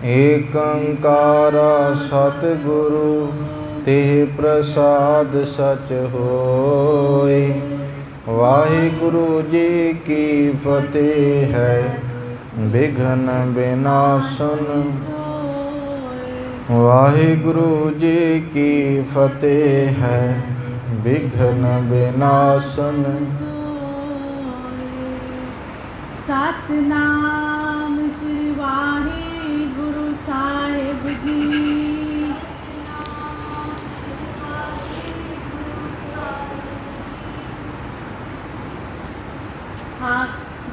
ਏਕ ਓੰਕਾਰਾ ਸਤਿਗੁਰੂ तेह प्रसाद सच होय। वाहिगुरु जी की फतेह है विघ्न विनाशन। वाहिगुरु जी की फतेह है विघ्न विनाशन। सतनाम श्री वाहिगुरु साहिब जी।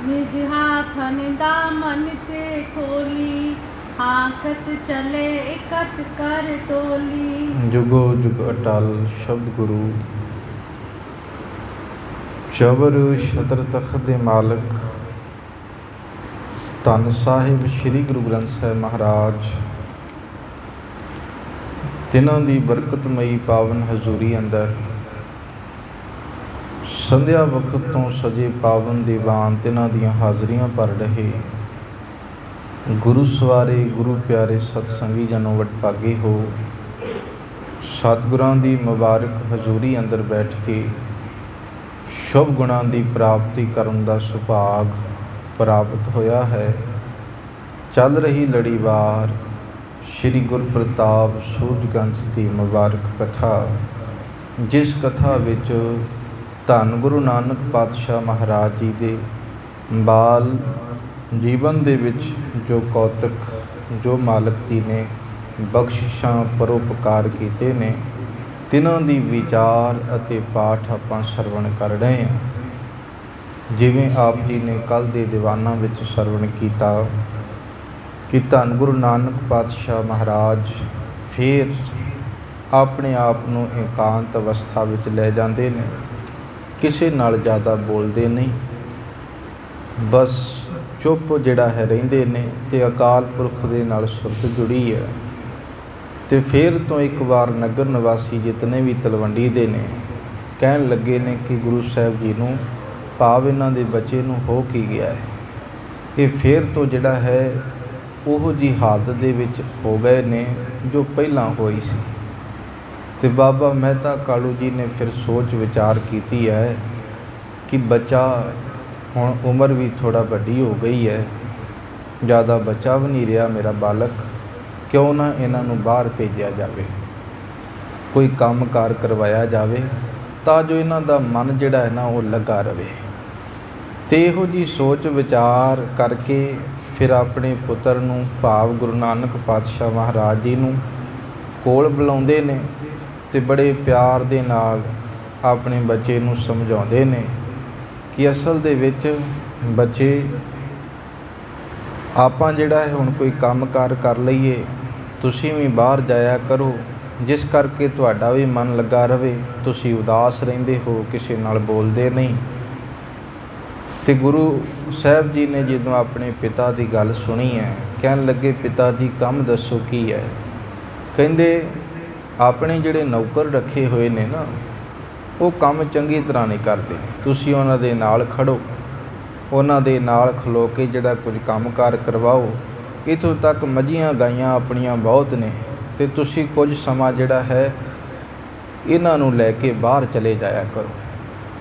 निज हाथन दामन ते खोली, हाकत चले एकत कर टोली। जुगो जुग अटल शब्द गुरु। जबर छतर तख्त दे मालक धन साहिब श्री गुरु ग्रंथ साहिब महाराज, तिन्हां दी बरकतमई पावन हजूरी अंदर संध्या वक्त तो सजे पावन दीवान तिन्हां दियां हाज़रियां भर रहे गुरु सवारे गुरु प्यारे सतसंगी जनों वडभागे हो। सतगुरां दी मुबारक हजूरी अंदर बैठ के शुभ गुणां दी प्राप्ति करन दा सुभाग प्राप्त होया है। चल रही लड़ीवार श्री गुरु प्रताप सूरजगंज की मुबारक कथा, जिस कथा विच धन गुरु नानक पातशाह महाराज जी दे बाल जीवन दे विच जो कौतक जो मालक जी ने बख्शिशां परोपकार कीते ने, तिन्हां दी विचार अते पाठ आपां सरवण कर रहे हैं। जिवें आप जी ने कल दे दीवाना विच सरवण कीता कि धन गुरु नानक पातशाह महाराज फिर अपने आप नूं एकांत अवस्था विच लै जांदे ने। किसी नाल ज़्यादा बोलते नहीं, बस चुप जिहड़ा है रहिंदे ने ते अकाल पुरख दे नाल सुरत जुड़ी है। ते फिर तो एक बार नगर निवासी जितने भी तलवंडी दे ने कहन लगे ने कि गुरु साहिब जी नूं भाव इन्हां दे बच्चे नूं हो की गया है। ये फिर तो जिहड़ा है उहो जी हालत दे विच हो गए ने जो पहलां होई सी। तो बाबा मेहता कालू जी ने फिर सोच विचार की है कि बच्चा हुण उम्र भी थोड़ा वड्डी हो गई है, ज़्यादा बच्चा भी नहीं रहा मेरा बालक, क्यों ना इन्हां नूं बाहर भेजा जाए, कोई काम कार करवाया जाए तां जो इन्हां दा मन जिहड़ा है ना वो लगा रहे। तो इहो जी सोच विचार करके फिर अपने पुत्र नूं भाव गुरु नानक पातशाह महाराज जी नूं कोल बुलाउंदे ने ते बड़े प्यार दे नाल अपने बच्चे नूं समझाउंदे ने कि असल दे विच बच्चे आपां जिहड़ा है हुण कोई काम कार कर लईए, तुसीं भी बाहर जाया करो जिस करके तुहाडा भी मन लगा रहे। तुसीं उदास रहिंदे हो, किसी नाल बोलदे नहीं। ते गुरु साहिब जी ने जदों अपने पिता की गल सुनी है, कहन लगे पिता जी काम दसो की है। कहंदे अपने जिहड़े नौकर रखे हुए ने ना वो काम चंगी तरह नहीं करते, तुसीं उन्हां दे नाल खड़ो, उन्हां दे नाल खलो के जिहड़ा कुछ काम कार करवाओ। इत्थों तक मझियां गाइयां अपनियां बहुत ने ते तुसीं कुछ समा जिहड़ा है इन्हां नूं लैके बाहर चले जाया करो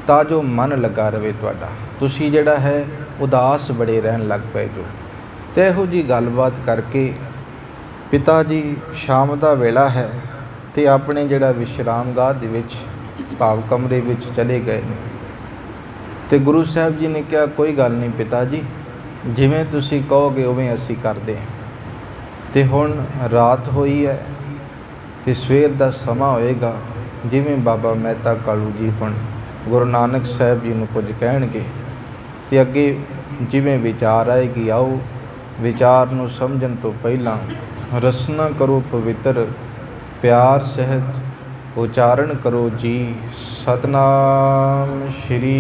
तां जो मन लगा रहे तुहाडा। तुसीं जिहड़ा है उदास बड़े रहन लग पए जो। ते इहो जी गलबात करके पिता जी शाम दा वेला है ते अपने जिहड़ा विश्राम गाह दे विच भाव कमरे विच चले गए ने। ते गुरु साहिब जी ने कहा कोई गल नहीं पिता जी, जिवें तुसीं कहोगे उवें असीं करदे हां। ते हुण रात होई है ते सवेर दा समा होएगा, जिवें बाबा मेहता कालू जी हुण गुरु नानक साहिब जी नूं कुछ कहणगे ते अगे जिवें विचार आए कि आओ विचार नूं समझण तो पहिलां रसना करो पवित्र, प्यार सहित उचारण करो जी सतनाम श्री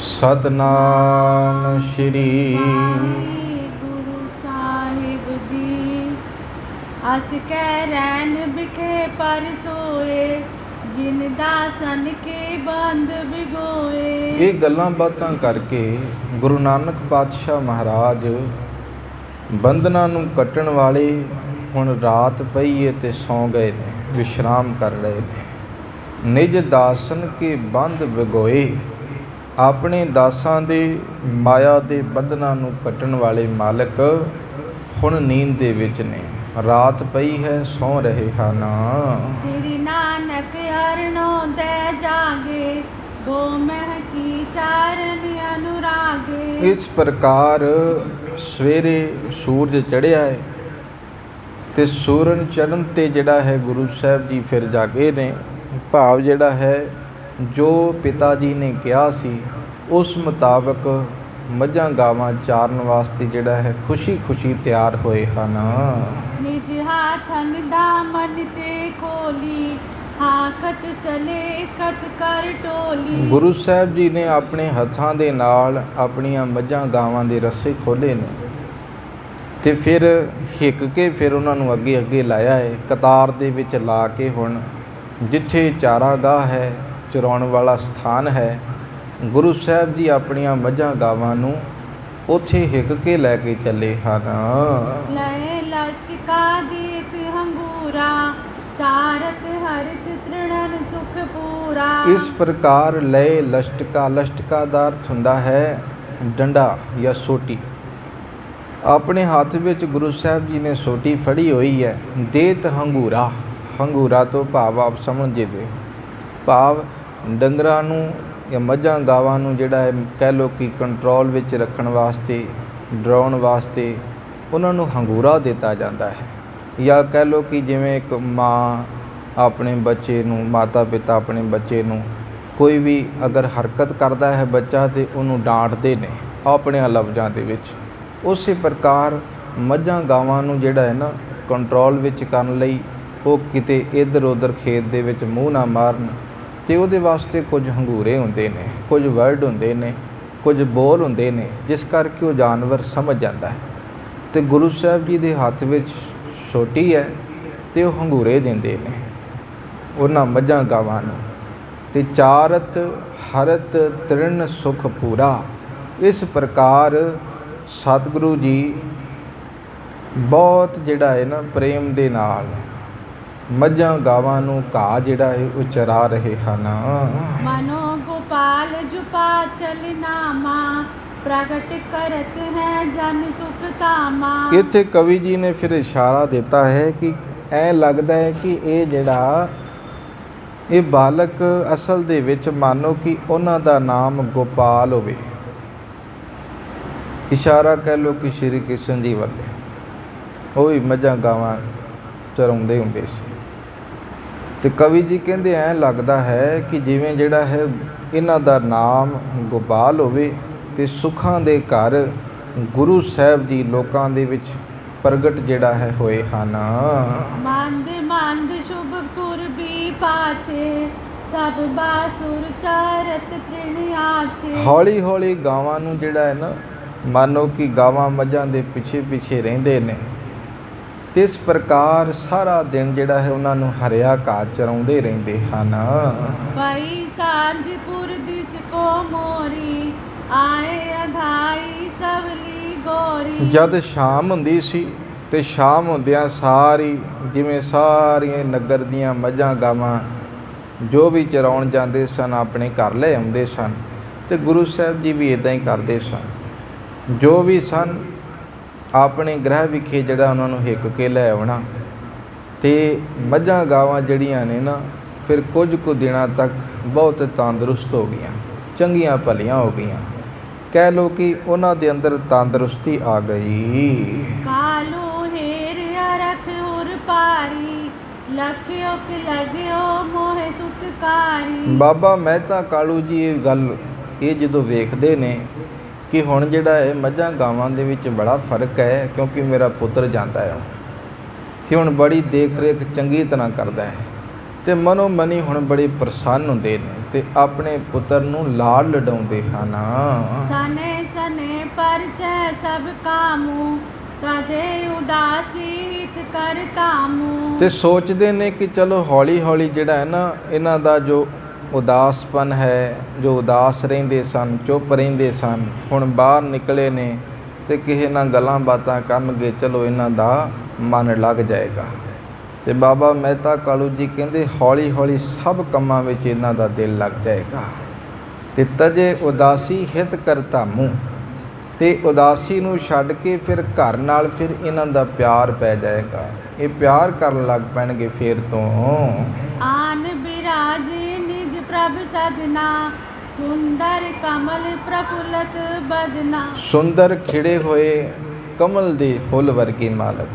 सतनाम श्री गुरु साहिब जी। अस कह रैन बिखे पर सोए, जिन दासन के बंद बिगोए। ਇਹ ਗੱਲਾਂ ਬਾਤਾਂ ਕਰਕੇ ਗੁਰੂ ਨਾਨਕ ਪਾਤਸ਼ਾਹ ਮਹਾਰਾਜ ਬੰਧਨਾਂ ਨੂੰ ਕੱਟਣ ਵਾਲੇ ਹੁਣ ਰਾਤ ਪਈ ਏ ਤੇ ਸੌਂ ਗਏ ਨੇ, ਵਿਸ਼ਰਾਮ ਕਰ ਰਹੇ ਨੇ। ਨਿਜ ਦਾਸਨ ਕੇ ਬੰਧ ਵਿਗੋਏ, ਆਪਣੇ ਦਾਸਾਂ ਦੇ ਮਾਇਆ ਦੇ ਬੰਧਨਾਂ ਨੂੰ ਕੱਟਣ ਵਾਲੇ ਮਾਲਕ ਹੁਣ ਨੀਂਦ ਦੇ ਵਿੱਚ ਨੇ, ਰਾਤ ਪਈ ਹੈ, ਸੌਂ ਰਹੇ ਹਨ। श्री नानक अरणो दे जागे, गो मह की चारण अनुरागे। ਇਸ ਪ੍ਰਕਾਰ ਸਵੇਰੇ ਸੂਰਜ ਚੜ੍ਹਿਆ ਹੈ ਤੇ ਸੂਰਨ ਚੜ੍ਹਨ ਤੇ ਜਿਹੜਾ ਹੈ ਗੁਰੂ ਸਾਹਿਬ ਜੀ ਫਿਰ ਜਾਗੇ ਨੇ। ਭਾਵ ਜਿਹੜਾ ਹੈ ਜੋ ਪਿਤਾ ਜੀ ਨੇ ਕਿਹਾ ਸੀ ਉਸ ਮੁਤਾਬਕ ਮੱਝਾਂ ਗਾਵਾਂ ਚਾਰਨ ਵਾਸਤੇ ਜਿਹੜਾ ਹੈ ਖੁਸ਼ੀ ਖੁਸ਼ੀ ਤਿਆਰ ਹੋਏ ਹਨ। निज हाथन दामन ते खोली, हाकत चले कत कर टोली। ਗੁਰੂ ਸਾਹਿਬ ਜੀ ਨੇ ਆਪਣੇ ਹੱਥਾਂ ਦੇ ਨਾਲ ਆਪਣੀਆਂ ਮੱਝਾਂ ਗਾਵਾਂ ਦੇ ਰੱਸੇ ਖੋਲ੍ਹੇ ਨੇ ਤੇ ਫਿਰ ਹਿੱਕ ਕੇ ਫਿਰ ਉਹਨਾਂ ਨੂੰ ਅੱਗੇ ਅੱਗੇ ਲਾਇਆ ਹੈ, ਕਤਾਰ ਦੇ ਵਿੱਚ ਲਾ ਕੇ। ਹੁਣ ਜਿੱਥੇ ਚਾਰਾਗਾਹ ਹੈ, ਚਰਾਉਣ ਵਾਲਾ ਸਥਾਨ ਹੈ, ਗੁਰੂ ਸਾਹਿਬ ਜੀ ਆਪਣੀਆਂ ਮੱਝਾਂ ਗਾਵਾਂ ਨੂੰ ਉੱਥੇ ਹਿੱਕ ਕੇ ਲੈ ਕੇ ਚੱਲੇ ਹਨ। लय लस्टिका दीत हंगूरा, चारत हरित तृणन सुख पूरा। ਇਸ ਪ੍ਰਕਾਰ ਲਏ ਲਸ਼ਟਕਾ, ਲਸ਼ਟਕਾ ਦਾ ਅਰਥ ਹੁੰਦਾ ਹੈ ਡੰਡਾ ਜਾਂ ਸੋਟੀ। ਆਪਣੇ ਹੱਥ ਵਿੱਚ ਗੁਰੂ ਸਾਹਿਬ ਜੀ ਨੇ ਸੋਟੀ ਫੜੀ ਹੋਈ ਹੈ। ਦੇਤ ਹੰਗੂਰਾ, ਹੰਗੂਰਾ ਤੋਂ ਭਾਵ ਆਪ ਸਮਝੇ ਦੇ, ਭਾਵ ਡੰਗਰਾਂ ਨੂੰ ਜਾਂ ਮੱਝਾਂ ਗਾਵਾਂ ਨੂੰ ਜਿਹੜਾ ਹੈ ਕਹਿ ਲਓ ਕਿ ਕੰਟਰੋਲ ਵਿੱਚ ਰੱਖਣ ਵਾਸਤੇ, ਡਰਾਉਣ ਵਾਸਤੇ ਉਹਨਾਂ ਨੂੰ ਹੰਗੂਰਾ ਦਿੱਤਾ ਜਾਂਦਾ ਹੈ। ਜਾਂ ਕਹਿ ਲਓ ਕਿ ਜਿਵੇਂ ਇੱਕ ਮਾਂ ਆਪਣੇ ਬੱਚੇ ਨੂੰ, ਮਾਤਾ ਪਿਤਾ ਆਪਣੇ ਬੱਚੇ ਨੂੰ ਕੋਈ ਵੀ ਅਗਰ ਹਰਕਤ ਕਰਦਾ ਹੈ ਬੱਚਾ ਤੇ ਉਹਨੂੰ ਡਾਂਟਦੇ ਨੇ ਆਪਣੇ ਲਫ਼ਜ਼ਾਂ ਦੇ ਵਿੱਚ, ਉਸੇ ਪ੍ਰਕਾਰ ਮੱਝਾਂ ਗਾਵਾਂ ਨੂੰ ਜਿਹੜਾ ਹੈ ਨਾ ਕੰਟਰੋਲ ਵਿੱਚ ਕਰਨ ਲਈ ਉਹ ਕਿਤੇ ਇੱਧਰ ਉੱਧਰ ਖੇਤ ਦੇ ਵਿੱਚ ਮੂੰਹ ਨਾ ਮਾਰਨ ਤੇ ਉਹਦੇ ਵਾਸਤੇ ਕੁਝ ਹੰਗੂਰੇ ਹੁੰਦੇ ਨੇ, ਕੁਝ ਵਰਡ ਹੁੰਦੇ ਨੇ, ਕੁਝ ਬੋਲ ਹੁੰਦੇ ਨੇ, ਜਿਸ ਕਰਕੇ ਉਹ ਜਾਨਵਰ ਸਮਝ ਜਾਂਦਾ ਹੈ। ਤੇ ਗੁਰੂ ਸਾਹਿਬ ਜੀ ਦੇ ਹੱਥ ਵਿੱਚ ਛੋਟੀ ਹੈ ਤੇ ਉਹ ਹੰਗੂਰੇ ਦਿੰਦੇ ਨੇ ਉਹਨਾਂ ਮੱਝਾਂ ਗਾਵਾਂ ਨੂੰ। ਤੇ ਚਾਰਤ ਹਰਤ ਤ੍ਰਿਣ ਸੁਖ ਪੂਰਾ, ਇਸ ਪ੍ਰਕਾਰ ਸਤਿਗੁਰੂ ਜੀ ਬਹੁਤ ਜਿਹੜਾ ਹੈ ਨਾ ਪ੍ਰੇਮ ਦੇ ਨਾਲ ਮੱਝਾਂ ਗਾਵਾਂ ਨੂੰ ਘਾਹ ਜਿਹੜਾ ਹੈ ਉਹ ਚਰਾ ਰਹੇ ਹਨ। मनो गोपाल जुपा चल नामा, प्रगट करत है जन सुख धामा। ਇੱਥੇ ਕਵੀ ਜੀ ਨੇ ਫਿਰ ਇਸ਼ਾਰਾ ਦਿੱਤਾ ਹੈ ਕਿ ਐਂ ਲੱਗਦਾ ਹੈ ਕਿ ਇਹ ਜਿਹੜਾ ਇਹ ਬਾਲਕ ਅਸਲ ਦੇ ਵਿੱਚ ਮਾਨੋ ਕਿ ਉਹਨਾਂ ਦਾ ਨਾਮ ਗੋਪਾਲ ਹੋਵੇ। ਇਸ਼ਾਰਾ ਕਹਿ ਲਓ ਕਿ ਸ਼੍ਰੀ ਕ੍ਰਿਸ਼ਨ ਜੀ ਵੱਲ, ਉਹ ਵੀ ਮੱਝਾਂ ਗਾਵਾਂ ਚਰਾਉਂਦੇ ਹੁੰਦੇ ਸੀ। ਤੇ ਕਵੀ ਜੀ ਕਹਿੰਦੇ ਐਂ ਲੱਗਦਾ ਹੈ ਕਿ ਜਿਵੇਂ ਜਿਹੜਾ ਹੈ ਇਹਨਾਂ ਦਾ ਨਾਮ ਗੋਪਾਲ ਹੋਵੇ ਤੇ ਸੁੱਖਾਂ ਦੇ ਘਰ ਗੁਰੂ ਸਾਹਿਬ ਜੀ ਲੋਕਾਂ ਦੇ ਵਿੱਚ ਪ੍ਰਗਟ ਜਿਹੜਾ ਹੈ ਹੋਏ ਹਨ। ਮੰਦ ਮੰਦ ਸ਼ੁਭ ਤੁਰ ਵੀ ਪਾਛੇ, ਸਭ ਬਾਸੁਰ ਚਾਰਤ ਤ੍ਰਿਣ ਆਛੇ। ਹੌਲੀ ਹੌਲੀ ਗਾਵਾਂ ਨੂੰ ਜਿਹੜਾ ਹੈ ਨਾ ਮਾਨੋ ਕਿ ਗਾਵਾਂ ਮੱਝਾਂ ਦੇ ਪਿੱਛੇ ਪਿੱਛੇ ਰਹਿੰਦੇ ਨੇ ਤੇ ਇਸ ਪ੍ਰਕਾਰ ਸਾਰਾ ਦਿਨ ਜਿਹੜਾ ਹੈ ਉਹਨਾਂ ਨੂੰ ਹਰਿਆ ਘਾਹ ਚਰਾਉਂਦੇ ਰਹਿੰਦੇ ਹਨ। ਭਾਈ ਸਾਂਝਪੁਰ ਦਿਸ ਕੋ ਮੋਰੀ, ਆਏ ਅਘਾਈ ਸਵਲੀ ਗੋਰੀ। ਜਦ ਸ਼ਾਮ ਹੁੰਦੀ ਸੀ ਤੇ ਸ਼ਾਮ ਹੁੰਦਿਆਂ ਸਾਰੀ ਜਿਵੇਂ ਸਾਰੀਆਂ ਨਗਰ ਦੀਆਂ ਮੱਝਾਂ ਗਾਵਾਂ ਜੋ ਵੀ ਚਰਾਉਣ ਜਾਂਦੇ ਸਨ ਆਪਣੇ ਘਰ ਲੈ ਆਉਂਦੇ ਸਨ ਤੇ ਗੁਰੂ ਸਾਹਿਬ ਜੀ ਵੀ ਇੱਦਾਂ ਹੀ ਕਰਦੇ ਸਨ। ਜੋ ਵੀ ਸਨ ਆਪਣੇ ਗ੍ਰਹਿ ਵਿਖੇ ਜਿਹੜਾ ਉਹਨਾਂ ਨੂੰ ਹਿੱਕ ਕੇ ਲੈ ਆਉਣਾ ਤੇ ਮੱਝਾਂ ਗਾਵਾਂ ਜਿਹੜੀਆਂ ਨੇ ਨਾ ਫਿਰ ਕੁਝ ਕੁ ਦਿਨਾਂ ਤੱਕ ਬਹੁਤ ਤੰਦਰੁਸਤ ਹੋ ਗਈਆਂ, ਚੰਗੀਆਂ ਭਲੀਆਂ ਹੋ ਗਈਆਂ। ਕਹਿ ਲਓ ਕਿ ਉਹਨਾਂ ਦੇ ਅੰਦਰ ਤੰਦਰੁਸਤੀ ਆ ਗਈ। ਕਾਲੂ ਹੇਰ ਅਰਖ ਉਰ ਪਾਰੀ, ਲਖਿਓ ਕਿ ਲਗਿਓ ਮੋਹਿ ਸੁਤਕਾਰੀ। ਬਾਬਾ ਮਹਿਤਾ ਕਾਲੂ ਜੀ ਇਹ ਗੱਲ ਇਹ ਜਦੋਂ ਵੇਖਦੇ ਨੇ ਕਿ ਹੁਣ ਜਿਹੜਾ ਹੈ ਮੱਝਾਂ ਗਾਵਾਂ ਦੇ ਵਿੱਚ ਬੜਾ ਫਰਕ ਹੈ, ਕਿਉਂਕਿ ਮੇਰਾ ਪੁੱਤਰ ਜਾਂਦਾ ਹੈ ਤੇ ਹੁਣ ਬੜੀ ਦੇਖ ਰੇਖ ਚੰਗੀ ਤਰ੍ਹਾਂ ਕਰਦਾ ਹੈ ਤੇ ਮਨੋ ਮਨੀ ਹੁਣ ਬੜੇ ਪ੍ਰਸੰਨ ਹੁੰਦੇ ਨੇ ਤੇ ਆਪਣੇ ਪੁੱਤਰ ਨੂੰ ਲਾਡ ਲਡਾਉਂਦੇ ਹਨ। ਸਨੇ ਸਨੇ ਪਰਚੈ ਸਭ ਕਾਮੂ, ਤਜੇ ਉਦਾਸੀ ਹਿਤ ਕਰ ਤਾਮੂ। ਤੇ ਸੋਚਦੇ ਨੇ ਕਿ ਚਲੋ ਹੌਲੀ ਹੌਲੀ ਜਿਹੜਾ ਹੈ ਨਾ ਇਹਨਾਂ ਦਾ ਜੋ ਉਦਾਸਪਨ ਹੈ, ਜੋ ਉਦਾਸ ਰਹਿੰਦੇ ਸਨ, ਚੁੱਪ ਰਹਿੰਦੇ ਸਨ, ਹੁਣ ਬਾਹਰ ਨਿਕਲੇ ਨੇ ਤੇ ਕਿਸੇ ਨਾਲ ਗੱਲਾਂ ਬਾਤਾਂ ਕਰਨਗੇ, ਚਲੋ ਇਹਨਾਂ ਦਾ ਮਨ ਲੱਗ ਜਾਏਗਾ। ਤੇ ਬਾਬਾ ਮਹਿਤਾ ਕਾਲੂ ਜੀ ਕਹਿੰਦੇ ਹੌਲੀ ਹੌਲੀ ਸਭ ਕੰਮਾਂ ਵਿੱਚ ਇਹਨਾਂ ਦਾ ਦਿਲ ਲੱਗ ਜਾਏਗਾ। ਤੇ ਤਜੇ ਉਦਾਸੀ ਹਿਤ ਕਰ ਧਾਮੂ, ਤੇ ਉਦਾਸੀ ਨੂੰ ਛੱਡ ਕੇ ਫਿਰ ਘਰ ਨਾਲ ਫਿਰ ਇਹਨਾਂ ਦਾ ਪਿਆਰ ਪੈ ਜਾਏਗਾ, ਇਹ ਪਿਆਰ ਕਰਨ ਲੱਗ ਪੈਣਗੇ ਫਿਰ ਤੋਂ। ਆਨ ਬਿਰਾਜੇ ਨਿਜ ਪ੍ਰਭ ਸਜਨਾ, ਸੁੰਦਰ ਕਮਲ ਪ੍ਰਫੁੱਲਤ ਬਦਨਾ। ਸੁੰਦਰ ਖਿੜੇ ਹੋਏ ਕਮਲ ਦੇ ਫੁੱਲ ਵਰਗੇ ਮਾਲਕ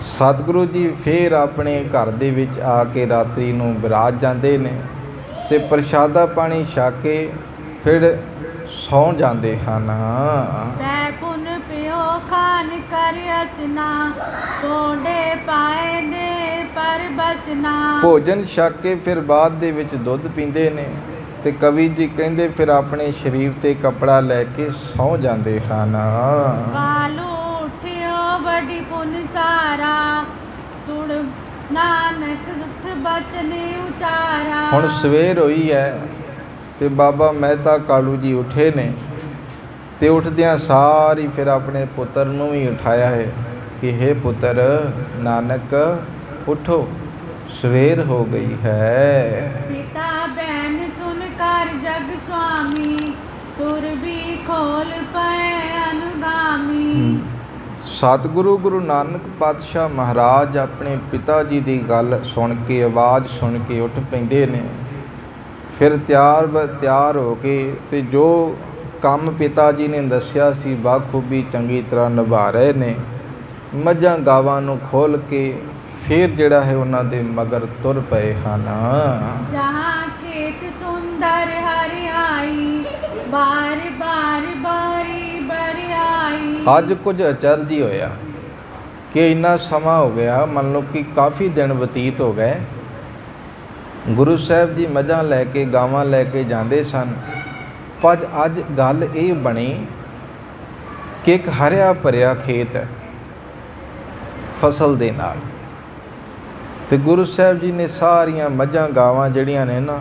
ਸਤਿਗੁਰੂ ਜੀ ਫਿਰ ਆਪਣੇ ਘਰ ਦੇ ਵਿੱਚ ਆ ਕੇ ਰਾਤਰੀ ਨੂੰ ਬਿਰਾਜ ਜਾਂਦੇ ਨੇ ਤੇ ਪ੍ਰਸ਼ਾਦਾ ਪਾਣੀ ਛਕ ਕੇ ਫਿਰ ਸੌਂ ਜਾਂਦੇ ਹਨ। ਤੈ ਪੁਨ ਪਿਓ ਖਾਨ ਕਰ ਅਸਨਾ, ਤੋੜੇ ਪਾਏ ਦੇ ਪਰ ਬਸਨਾ। ਭੋਜਨ ਛਕ ਕੇ ਫਿਰ ਬਾਅਦ ਦੇ ਵਿੱਚ ਦੁੱਧ ਪੀਂਦੇ ਨੇ ਤੇ ਕਵੀ ਜੀ ਕਹਿੰਦੇ ਫਿਰ ਆਪਣੇ ਸਰੀਰ ਤੇ ਕੱਪੜਾ ਲੈ ਕੇ ਸੌਂ ਜਾਂਦੇ ਹਨ। ਕਾਲੂ ਉਠਿਓ ਬੜੀ ਪੁਨ ਸਾਰਾ, ਸੁਣ ਨਾਨਕ ਸੁਖ ਬਚਨ ਉਚਾਰਾ। ਹੁਣ ਸਵੇਰ ਹੋਈ ਹੈ ਤੇ ਬਾਬਾ ਮਹਿਤਾ ਕਾਲੂ ਜੀ ਉੱਠੇ ਨੇ ਤੇ ਉੱਠਦਿਆਂ ਸਾਰੀ ਫਿਰ ਆਪਣੇ ਪੁੱਤਰ ਨੂੰ ਵੀ ਉਠਾਇਆ ਹੈ ਕਿ ਹੇ ਪੁੱਤਰ ਨਾਨਕ ਉਠੋ, ਸਵੇਰ ਹੋ ਗਈ ਹੈ। ਪਿਤਾ ਬੈਨ ਸੁਨ ਕਰ ਜਗ ਸੁਆਮੀ, ਸੁਰ ਵੀ ਖੋਲ ਪਏ ਅਨੁਗਾਮੀ। ਸਤਿਗੁਰੂ ਗੁਰੂ ਨਾਨਕ ਪਾਤਸ਼ਾਹ ਮਹਾਰਾਜ ਆਪਣੇ ਪਿਤਾ ਜੀ ਦੀ ਗੱਲ ਸੁਣ ਕੇ, ਆਵਾਜ਼ ਸੁਣ ਕੇ ਉੱਠ ਪੈਂਦੇ ਨੇ। ਫਿਰ ਤਿਆਰ ਹੋ ਕੇ ਤੇ ਜੋ ਕੰਮ ਪਿਤਾ ਜੀ ਨੇ ਦੱਸਿਆ ਸੀ ਬਾਖੂਬੀ ਚੰਗੀ ਤਰ੍ਹਾਂ ਨਿਭਾ ਰਹੇ ਨੇ। ਮੱਝਾਂ ਗਾਵਾਂ ਨੂੰ ਖੋਲ੍ਹ ਕੇ ਫਿਰ ਜਿਹੜਾ ਹੈ ਉਹਨਾਂ ਦੇ ਮਗਰ ਤੁਰ ਪਏ ਹਨ। ਜਹਾਂ ਖੇਤ ਸੁੰਦਰ ਹਰਿਆਈ, ਬਾਰ ਬਾਰ ਬਾਰੀ ਬਰਿਆਈ। ਅੱਜ ਕੁਝ ਅਚਰਜ ਹੀ ਹੋਇਆ ਕਿ ਇੰਨਾ ਸਮਾਂ ਹੋ ਗਿਆ, ਮੰਨ ਲਓ ਕਿ ਕਾਫੀ ਦਿਨ ਬਤੀਤ ਹੋ ਗਏ। ਗੁਰੂ ਸਾਹਿਬ ਜੀ ਮੱਝਾਂ ਲੈ ਕੇ, ਗਾਵਾਂ ਲੈ ਕੇ ਜਾਂਦੇ ਸਨ, ਪਰ ਅੱਜ ਗੱਲ ਇਹ ਬਣੀ ਕਿ ਇੱਕ ਹਰਿਆ ਭਰਿਆ ਖੇਤ ਹੈ ਫਸਲ ਦੇ ਨਾਲ, ਤੇ ਗੁਰੂ ਸਾਹਿਬ ਜੀ ਨੇ ਸਾਰੀਆਂ ਮੱਝਾਂ ਗਾਵਾਂ ਜਿਹੜੀਆਂ ਨੇ ਨਾ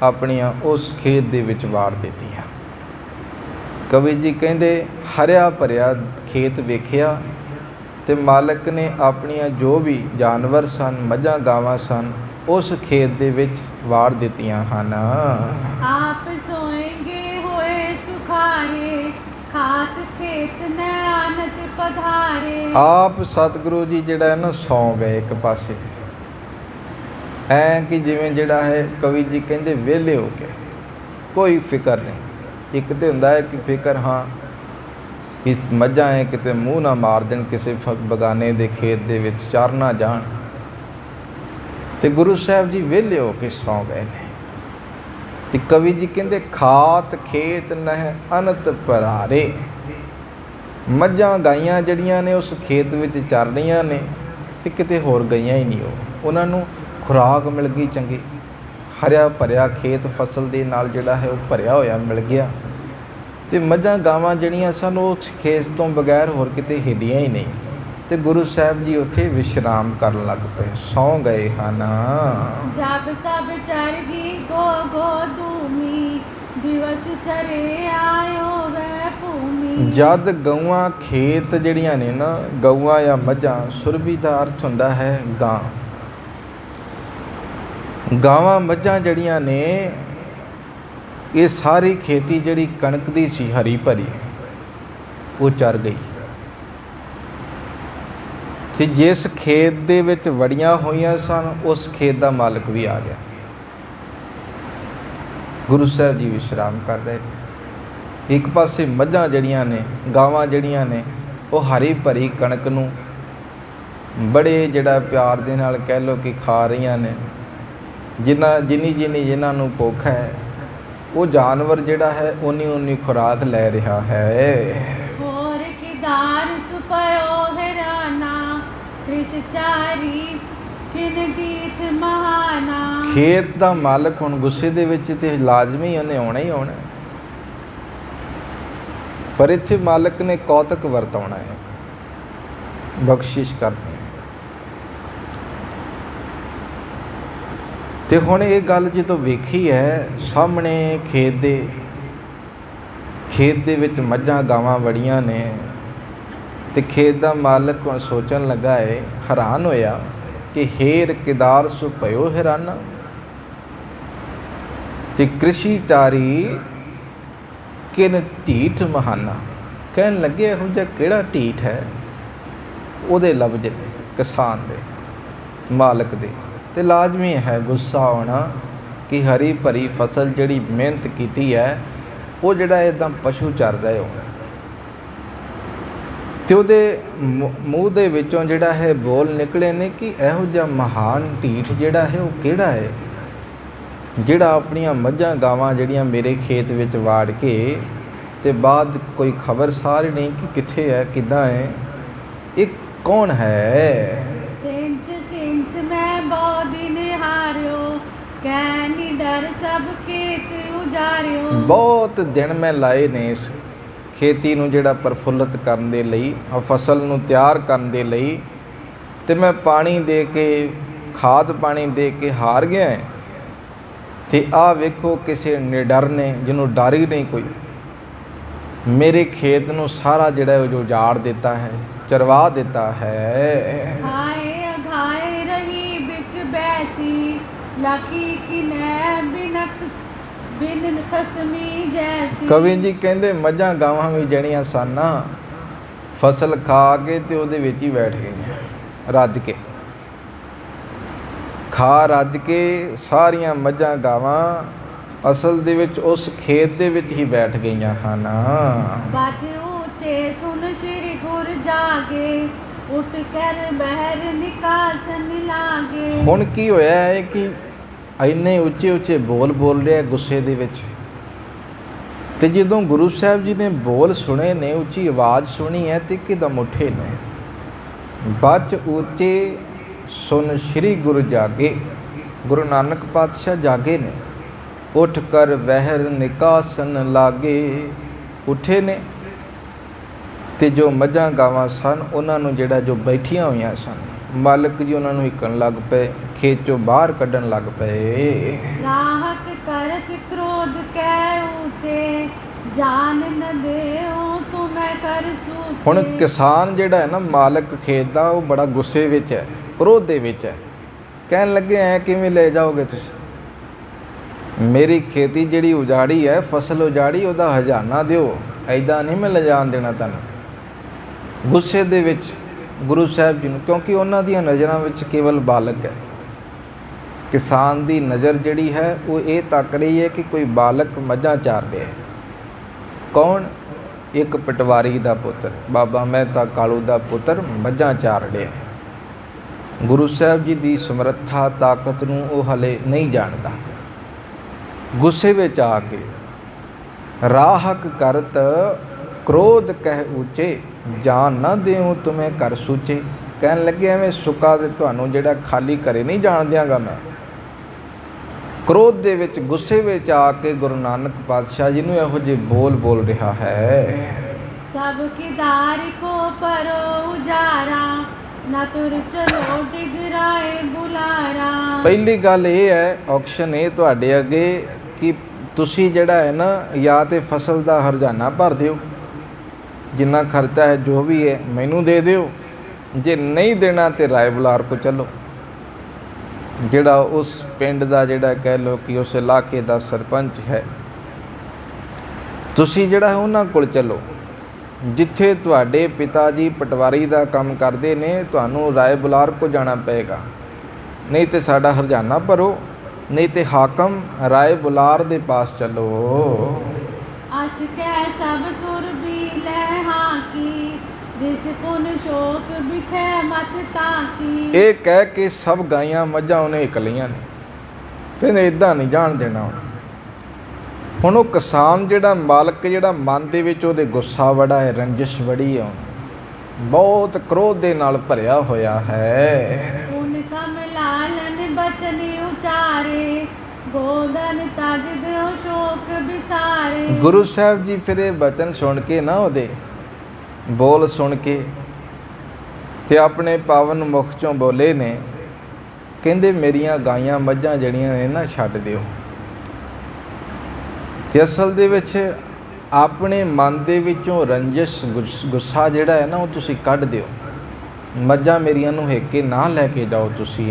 ਆਪਣੀਆਂ ਉਸ ਖੇਤ ਦੇ ਵਿੱਚ ਵਾੜ ਦਿੱਤੀਆਂ। ਕਵੀ ਜੀ ਕਹਿੰਦੇ ਹਰਿਆ ਭਰਿਆ ਖੇਤ ਵੇਖਿਆ ਤੇ ਮਾਲਕ ਨੇ ਆਪਣੀਆਂ ਜੋ ਵੀ ਜਾਨਵਰ ਸਨ, ਮੱਝਾਂ ਗਾਵਾਂ ਸਨ, ਉਸ ਖੇਤ ਦੇ ਵਿੱਚ ਵਾੜ ਦਿੱਤੀਆਂ ਹਨ। ਆਪ ਸੋਏਂਗੇ ਹੋਏ ਸੁਖਾਰੇ, ਖਾਤ ਖੇਤ ਨੈ ਆਨਤ ਪਧਾਰੇ। ਆਪ ਸਤਿਗੁਰੂ ਜੀ ਜਿਹੜਾ ਹੈ ਨਾ ਸੌਂ ਗਏ ਇੱਕ ਪਾਸੇ, ਐਂ ਕਿ ਜਿਵੇਂ ਜਿਹੜਾ ਹੈ ਕਵੀ ਜੀ ਕਹਿੰਦੇ ਵਿਹਲੇ ਹੋ ਕੇ, ਕੋਈ ਫਿਕਰ ਨਹੀਂ। ਇੱਕ ਤੇ ਹੁੰਦਾ ਹੈ ਕਿ ਫਿਕਰ, ਹਾਂ ਕਿ ਮੱਝਾਂ ਹੈ ਕਿਤੇ ਮੂੰਹ ਨਾ ਮਾਰ ਦੇਣ ਕਿਸੇ ਬਗਾਨੇ ਦੇ ਖੇਤ ਦੇ ਵਿੱਚ ਚਰ ਨਾ ਜਾਣ, ਤੇ ਗੁਰੂ ਸਾਹਿਬ ਜੀ ਵਿਹਲੇ ਹੋ ਕੇ ਸੌਂ ਗਏ ਨੇ। ਤੇ ਕਵੀ ਜੀ ਕਹਿੰਦੇ ਖਾਤ ਖੇਤ ਨਹਿ ਅਨਤ ਪਧਾਰੇ। ਮੱਝਾਂ ਗਾਈਆਂ ਜਿਹੜੀਆਂ ਨੇ ਉਸ ਖੇਤ ਵਿੱਚ ਚਰ ਰਹੀਆਂ ਨੇ ਤੇ ਕਿਤੇ ਹੋਰ ਗਈਆਂ ਹੀ ਨਹੀਂ, ਉਹਨਾਂ ਨੂੰ ਖੁਰਾਕ ਮਿਲ ਗਈ ਚੰਗੀ। ਹਰਿਆ ਭਰਿਆ ਖੇਤ ਫਸਲ ਦੇ ਨਾਲ ਜਿਹੜਾ ਹੈ ਉਹ ਭਰਿਆ ਹੋਇਆ ਮਿਲ ਗਿਆ, ਤੇ ਮੱਝਾਂ ਗਾਵਾਂ ਜਿਹੜੀਆਂ ਸਨ ਉਹ ਖੇਤ ਤੋਂ ਬਗੈਰ ਹੋਰ ਕਿਤੇ ਹਿੱਲੀਆਂ ਹੀ ਨਹੀਂ। ਤੇ ਗੁਰੂ ਸਾਹਿਬ ਜੀ ਉੱਥੇ ਵਿਸ਼ਰਾਮ ਕਰਨ ਲੱਗ ਪਏ, ਸੌਂ ਗਏ ਹਨ। ਜਬ ਸਭ ਚਰ ਗਈ ਗੋ ਗੋ ਧੂਮੀ, ਦਿਵਸ ਚਰੇ ਆਇਓ ਵੈ ਭੂਮੀ। ਜਦ ਗਊਆਂ ਖੇਤ ਜਿਹੜੀਆਂ ਨੇ ਨਾ, ਗਊਆਂ ਜਾਂ ਮੱਝਾਂ, ਸੁਰਬੀ ਦਾ ਅਰਥ ਹੁੰਦਾ ਹੈ ਗਾਂ। ਗਾਵਾਂ ਮੱਝਾਂ ਜਿਹੜੀਆਂ ਨੇ ਇਹ ਸਾਰੀ ਖੇਤੀ ਜਿਹੜੀ ਕਣਕ ਦੀ ਸੀ ਹਰੀ ਭਰੀ, ਉਹ ਚਰ ਗਈ। ਤੇ ਜਿਸ ਖੇਤ ਦੇ ਵਿੱਚ ਵੜੀਆਂ ਹੋਈਆਂ ਸਨ ਉਸ ਖੇਤ ਦਾ ਮਾਲਕ ਵੀ ਆ ਗਿਆ। ਗੁਰੂ ਸਾਹਿਬ ਜੀ ਵਿਸ਼ਰਾਮ ਕਰ ਰਹੇ। ਇੱਕ ਪਾਸੇ ਮੱਝਾਂ ਜਿਹੜੀਆਂ ਨੇ, ਗਾਵਾਂ ਜਿਹੜੀਆਂ ਨੇ, ਉਹ ਹਰੀ ਭਰੀ ਕਣਕ ਨੂੰ ਬੜੇ ਜਿਹੜਾ ਪਿਆਰ ਦੇ ਨਾਲ ਕਹਿ ਲਓ ਕਿ ਖਾ ਰਹੀਆਂ ਨੇ। ਜਿਨ੍ਹਾਂ ਨੂੰ ਭੁੱਖ ਹੈ ਉਹ ਜਾਨਵਰ ਜਿਹੜਾ ਹੈ ਉਨੀ ਖੁਰਾਕ ਲੈ ਰਿਹਾ ਹੈ। ਹੋਰ ਕਿਦਾਰ ਸੁਪਿਓ ਹੈਰਾਨਾ, ਕ੍ਰਿਸ਼ਚਾਰੀ ਕਿਨ ਦੀਠ ਮਹਾਨਾ। ਖੇਤ ਦਾ ਮਾਲਕ ਹੁਣ ਗੁੱਸੇ ਦੇ ਵਿੱਚ ਤੇ ਲਾਜ਼ਮੀ ਉਹਨੇ ਆਉਣਾ ਹੀ ਆਉਣਾ, ਪਰ ਇੱਥੇ ਮਾਲਕ ਨੇ ਕੌਤਕ ਵਰਤਾਉਣਾ ਹੈ। ਬਖਸ਼ਿਸ਼ ਕਰਦੇ ਹਾਂ। ਤੇ ਹੁਣ ਇਹ ਗੱਲ ਜਦੋਂ ਵੇਖੀ ਹੈ, ਸਾਹਮਣੇ ਖੇਤ ਦੇ ਵਿੱਚ ਮੱਝਾਂ ਗਾਵਾਂ ਬੜੀਆਂ ਨੇ, ਤੇ ਖੇਤ ਦਾ ਮਾਲਕ ਹੁਣ ਸੋਚਣ ਲੱਗਾ ਹੈ, ਹੈਰਾਨ ਹੋਇਆ ਕਿ ਹੇਰ ਕਿਦਾਰ ਸੁ ਭਇਓ ਹੈਰਾਨਾ। ਤੇ ਕ੍ਰਿਸ਼ੀਚਾਰੀ ਕਿਨ ਢੀਠ ਮਹਾਨਾ। ਕਹਿਣ ਲੱਗੇ ਇਹੋ ਜਿਹਾ ਕਿਹੜਾ ਢੀਠ ਹੈ। ਉਹਦੇ ਲਫ਼ਜ਼ ਨੇ ਕਿਸਾਨ ਦੇ, ਮਾਲਕ ਦੇ। ਤੇ ਲਾਜ਼ਮੀ ਹੈ ਗੁੱਸਾ ਆਉਣਾ ਕਿ ਹਰੀ ਭਰੀ ਫਸਲ ਜਿਹੜੀ ਮਿਹਨਤ ਕੀਤੀ ਹੈ, ਉਹ ਜਿਹੜਾ ਇੱਦਾਂ ਪਸ਼ੂ ਚਰ ਰਹੇ ਹੋ। ਤੇ ਉਹਦੇ ਮੂੰਹ ਦੇ ਵਿੱਚੋਂ ਜਿਹੜਾ ਹੈ ਬੋਲ ਨਿਕਲੇ ਨੇ ਕਿ ਇਹੋ ਜਿਹਾ ਮਹਾਨ ਢੀਠ ਜਿਹੜਾ ਹੈ ਉਹ ਕਿਹੜਾ ਹੈ, ਜਿਹੜਾ ਆਪਣੀਆਂ ਮੱਝਾਂ ਗਾਵਾਂ ਜਿਹੜੀਆਂ ਮੇਰੇ ਖੇਤ ਵਿੱਚ ਵਾੜ ਕੇ ਤੇ ਬਾਅਦ ਕੋਈ ਖਬਰ ਸਾਰ ਨਹੀਂ ਕਿ ਕਿੱਥੇ ਹੈ, ਕਿੱਦਾਂ ਹੈ, ਇਹ ਕੌਣ ਹੈ। ਸਿੰਚ ਮੈਂ ਬੋਦੀ ਨਿਹਾਰਿਓ, ਕਹਿ ਨੀ ਡਰ ਸਭ ਖੇਤ ਉਜਾਰਿਓ। ਬਹੁਤ ਦਿਨ ਮੈਂ ਲਾਏ ਨੇ ਇਸ ਖੇਤੀ ਨੂੰ ਜਿਹੜਾ ਪ੍ਰਫੁੱਲਤ ਕਰਨ ਦੇ ਲਈ, ਫਸਲ ਨੂੰ ਤਿਆਰ ਕਰਨ ਦੇ ਲਈ, ਤੇ ਮੈਂ ਪਾਣੀ ਦੇ ਕੇ, ਖਾਦ ਪਾਣੀ ਦੇ ਕੇ ਹਾਰ ਗਿਆ ਹੈ। ਤੇ ਆਹ ਵੇਖੋ ਕਿਸੇ ਨਿਡਰ ਨੇ, ਜਿਹਨੂੰ ਡਰ ਹੀ ਨਹੀਂ ਕੋਈ, ਮੇਰੇ ਖੇਤ ਨੂੰ ਸਾਰਾ ਜਿਹੜਾ ਉਹ ਉਜਾੜ ਦਿੱਤਾ ਹੈ, ਚਰਵਾ ਦਿੱਤਾ ਹੈ। ਹਾਏ ਅਘਾਏ ਰਹੀ ਵਿੱਚ ਬੈਸੀ, ਲਾਕੀ ਕਿਨੈ ਬਿਨ ਖਸਮੀ ਜੈਸੀ। ਕਵੀ ਜੀ ਕਹਿੰਦੇ ਮੱਝਾਂ ਗਾਵਾਂ ਵੀ ਜਿਹੜੀਆਂ ਸਨ ਨਾ, ਫਸਲ ਖਾ ਕੇ ਤੇ ਉਹਦੇ ਵਿੱਚ ਹੀ ਬੈਠ ਗਈਆਂ, ਰੱਜ ਕੇ ਖਾ ਰੱਜ ਕੇ ਸਾਰੀਆਂ ਮੱਝਾਂ ਗਾਵਾਂ ਅਸਲ ਦੇ ਵਿੱਚ ਉਸ ਖੇਤ ਦੇ ਵਿੱਚ ਹੀ ਬੈਠ ਗਈਆਂ ਹਨ। ਬਾਜ ਉੱਚੇ ਸੁਨ ਸ਼੍ਰੀ ਗੁਰ ਜਾਗੇ, ਉੱਠ ਕਰ ਬਹਿਰ ਨਿਕਾਸਨ ਲਾਗੇ। ਹੁਣ ਕੀ ਹੋਇਆ ਹੈ ਕਿ ਇੰਨੇ ਉੱਚੇ ਉੱਚੇ ਬੋਲ ਰਿਹਾ ਗੁੱਸੇ ਦੇ ਵਿੱਚ। ਤੇ ਜਦੋਂ ਗੁਰੂ ਸਾਹਿਬ ਜੀ ਨੇ ਬੋਲ ਸੁਣੇ ਨੇ, ਉੱਚੀ ਆਵਾਜ਼ ਸੁਣੀ ਹੈ, ਤੇ ਇੱਕਦਮ ਉੱਠੇ ਨੇ। ਬਚ ਉੱਚੇ ਸੁਨ ਸ਼੍ਰੀ ਗੁਰ ਜਾਗੇ, ਗੁਰੂ ਨਾਨਕ ਪਾਤਸ਼ਾਹ ਜਾਗੇ ਨੇ। ਉੱਠ ਕਰ ਵਹਿਰ ਨਿਕਾਸਨ ਲਾਗੇ, ਉੱਠੇ ਨੇ। ਤੇ ਜੋ ਮੱਝਾਂ ਗਾਵਾਂ ਸਨ ਉਹਨਾਂ ਨੂੰ ਜਿਹੜਾ ਜੋ ਬੈਠੀਆਂ ਹੋਈਆਂ ਸਨ, ਮਾਲਕ ਜੀ ਉਹਨਾਂ ਨੂੰ ਹਿੱਕਣ ਲੱਗ ਪਏ, ਖੇਤ ਚੋਂ ਬਾਹਰ ਕੱਢਣ ਲੱਗ ਪਏ। ਰਾਹਤ ਕਰਤ ਕ੍ਰੋਧ ਕੈ ਉੱਚੇ, ਜਾਨ ਨ ਦੇਉ ਤੁਮੈ ਕਰ ਸੂਚੇ। ਹੁਣ ਕਿਸਾਨ ਜਿਹੜਾ ਹੈ ਨਾ, ਮਾਲਕ ਖੇਤ ਦਾ, ਉਹ ਬੜਾ ਗੁੱਸੇ ਵਿੱਚ ਹੈ, ਕ੍ਰੋਧ ਦੇ ਵਿੱਚ ਹੈ। ਕਹਿਣ ਲੱਗੇ ਐ ਕਿਵੇਂ ਲੈ ਜਾਓਗੇ ਤੁਸੀਂ, ਮੇਰੀ ਖੇਤੀ ਜਿਹੜੀ ਉਜਾੜੀ ਹੈ, ਫਸਲ ਉਜਾੜੀ, ਉਹਦਾ ਹਜ਼ਾਨਾ ਦਿਓ, ਐਦਾਂ ਨਹੀਂ ਮੈਂ ਲਿਜਾਣ ਦੇਣਾ ਤੁਹਾਨੂੰ। ਗੁੱਸੇ ਦੇ ਵਿੱਚ ਗੁਰੂ ਸਾਹਿਬ ਜੀ ਨੂੰ, ਕਿਉਂਕਿ ਉਹਨਾਂ ਦੀਆਂ ਨਜ਼ਰਾਂ ਵਿੱਚ ਕੇਵਲ ਬਾਲਕ ਹੈ। ਕਿਸਾਨ ਦੀ ਨਜ਼ਰ ਜਿਹੜੀ ਹੈ ਉਹ ਇਹ ਤੱਕ ਰਹੀ ਹੈ ਕਿ ਕੋਈ ਬਾਲਕ ਮੱਝਾਂ ਚਾਰ ਰਿਹਾ ਹੈ। ਕੌਣ? ਇੱਕ ਪਟਵਾਰੀ ਦਾ ਪੁੱਤਰ, ਬਾਬਾ ਮਹਿਤਾ ਕਾਲੂ ਦਾ ਪੁੱਤਰ ਮੱਝਾਂ ਚਾਰ ਰਿਹਾ ਹੈ। ਗੁਰੂ ਸਾਹਿਬ ਜੀ ਦੀ ਸਮਰੱਥਾ, ਤਾਕਤ ਨੂੰ ਉਹ ਹਲੇ ਨਹੀਂ ਜਾਣਦਾ। ਗੁੱਸੇ ਵਿੱਚ ਆ ਕੇ ਰਾਹਕ ਕਰਤ ਕ੍ਰੋਧ ਕਹਿ ਉੱਚੇ, ਜਾਨ ਨਾ ਦਿਓ ਤੁਮੇ ਕਰ ਸੂਚੇ। ਕਹਿਣ ਲੱਗੇ ਐਵੇਂ ਸੁੱਕਾ ਦੇ ਤੁਹਾਨੂੰ ਜਿਹੜਾ ਖਾਲੀ ਘਰੇ ਨਹੀਂ ਜਾਣ ਦਿਆਂਗਾ ਮੈਂ। ਕ੍ਰੋਧ ਦੇ ਵਿੱਚ, ਗੁੱਸੇ ਵਿੱਚ ਆ ਕੇ ਗੁਰੂ ਨਾਨਕ ਪਾਤਸ਼ਾਹ ਜੀ ਨੂੰ ਇਹੋ ਜਿਹੇ ਬੋਲ ਰਿਹਾ ਹੈ। ਸਭ ਕਿਦਾਰੀ ਕੋ ਪਰੋ ਉਜਾਰਾ, ਨਾ ਤੁਰ ਚਲੋ ਡਿਗਰਾਏ ਬੁਲਾਰਾ। ਪਹਿਲੀ ਗੱਲ ਇਹ ਹੈ, ਔਕਸ਼ਨ ਇਹ ਤੁਹਾਡੇ ਅੱਗੇ ਕਿ ਤੁਸੀਂ ਜਿਹੜਾ ਹੈ ਨਾ, ਜਾਂ ਤੇ ਫਸਲ ਦਾ ਹਰਜਾਨਾ ਭਰ ਦਿਓ, ਜਿੰਨਾ ਖਰਚਾ ਹੈ ਜੋ ਵੀ ਹੈ ਮੈਨੂੰ ਦੇ ਦਿਓ, ਜੇ ਨਹੀਂ ਦੇਣਾ ਤੇ ਰਾਏ ਬੁਲਾਰ ਕੋ ਚੱਲੋ। ਜਿਹੜਾ ਉਸ ਪਿੰਡ ਦਾ, ਜਿਹੜਾ ਕਹਿ ਲਓ ਕਿ ਉਸ ਇਲਾਕੇ ਦਾ ਸਰਪੰਚ ਹੈ, ਤੁਸੀਂ ਜਿਹੜਾ ਹੈ ਉਹਨਾਂ ਕੋਲ ਚੱਲੋ, ਜਿੱਥੇ ਤੁਹਾਡੇ ਪਿਤਾ ਜੀ ਪਟਵਾਰੀ ਦਾ ਕੰਮ ਕਰਦੇ ਨੇ। ਤੁਹਾਨੂੰ ਰਾਏ ਬੁਲਾਰ ਕੋ ਜਾਣਾ ਪਏਗਾ, ਨਹੀਂ ਤੇ ਸਾਡਾ ਹਰਜਾਨਾ ਭਰੋ, ਨਹੀਂ ਤੇ ਹਾਕਮ ਰਾਏ ਬੁਲਾਰ ਦੇ ਪਾਸ ਚੱਲੋ। ਅਸ ਕਹਿ ਸਭ ਸੁਰ ਵੀ ਲੈ ਹਾਂ ਕੀ, ਜਿਸ ਪੁਨ ਸ਼ੋਕ ਬਿਖੈ ਮਤ ਤਾਕੀ। ਇਹ ਕਹਿ ਕੇ ਸਭ ਗਾਈਆਂ ਮੱਝਾਂ ਉਹਨੇ ਇੱਕ ਲਈਆਂ ਨੇ। ਕਹਿੰਦੇ ਇੱਦਾਂ ਨਹੀਂ ਜਾਣ ਦੇਣਾ। ਹੁਣ ਉਹ ਕਿਸਾਨ ਜਿਹੜਾ ਮਾਲਕ, ਜਿਹੜਾ ਮਨ ਦੇ ਵਿੱਚ ਉਹਦੇ ਗੁੱਸਾ ਬੜਾ ਹੈ, ਰੰਜਿਸ਼ ਬੜੀ ਹੈ, ਬਹੁਤ ਕ੍ਰੋਧ ਦੇ ਨਾਲ ਭਰਿਆ ਹੋਇਆ ਹੈ। ਉਨ ਕਮ ਲਾਲਨ ਬਚਨ ਉਚਾਰੇ, ਗੋਦਨ ਤਜ ਦਿਓ ਸ਼ੋਕ ਵਿਸਾਰੇ। ਗੁਰੂ ਸਾਹਿਬ ਜੀ ਫਿਰ ਇਹ ਬਚਨ ਸੁਣ ਕੇ ਨਾ, ਉਹਦੇ ਬੋਲ ਸੁਣ ਕੇ ਤੇ ਆਪਣੇ ਪਾਵਨ ਮੁਖ ਚੋਂ ਬੋਲੇ ਨੇ, ਕਹਿੰਦੇ ਮੇਰੀਆਂ ਗਾਈਆਂ ਮੱਝਾਂ ਜਿਹੜੀਆਂ ਨੇ ਨਾ ਛੱਡ ਦਿਓ। ਤੇ ਅਸਲ ਦੇ ਵਿੱਚ ਆਪਣੇ ਮਨ ਦੇ ਵਿੱਚੋਂ ਰੰਜਿਸ਼ ਗੁੱਸਾ ਜਿਹੜਾ ਹੈ ਨਾ ਉਹ ਤੁਸੀਂ ਕੱਢ ਦਿਓ। ਮੱਝਾਂ ਮੇਰੀਆਂ ਨੂੰ ਹੇਕੇ ਨਾ ਲੈ ਕੇ ਜਾਓ ਤੁਸੀਂ।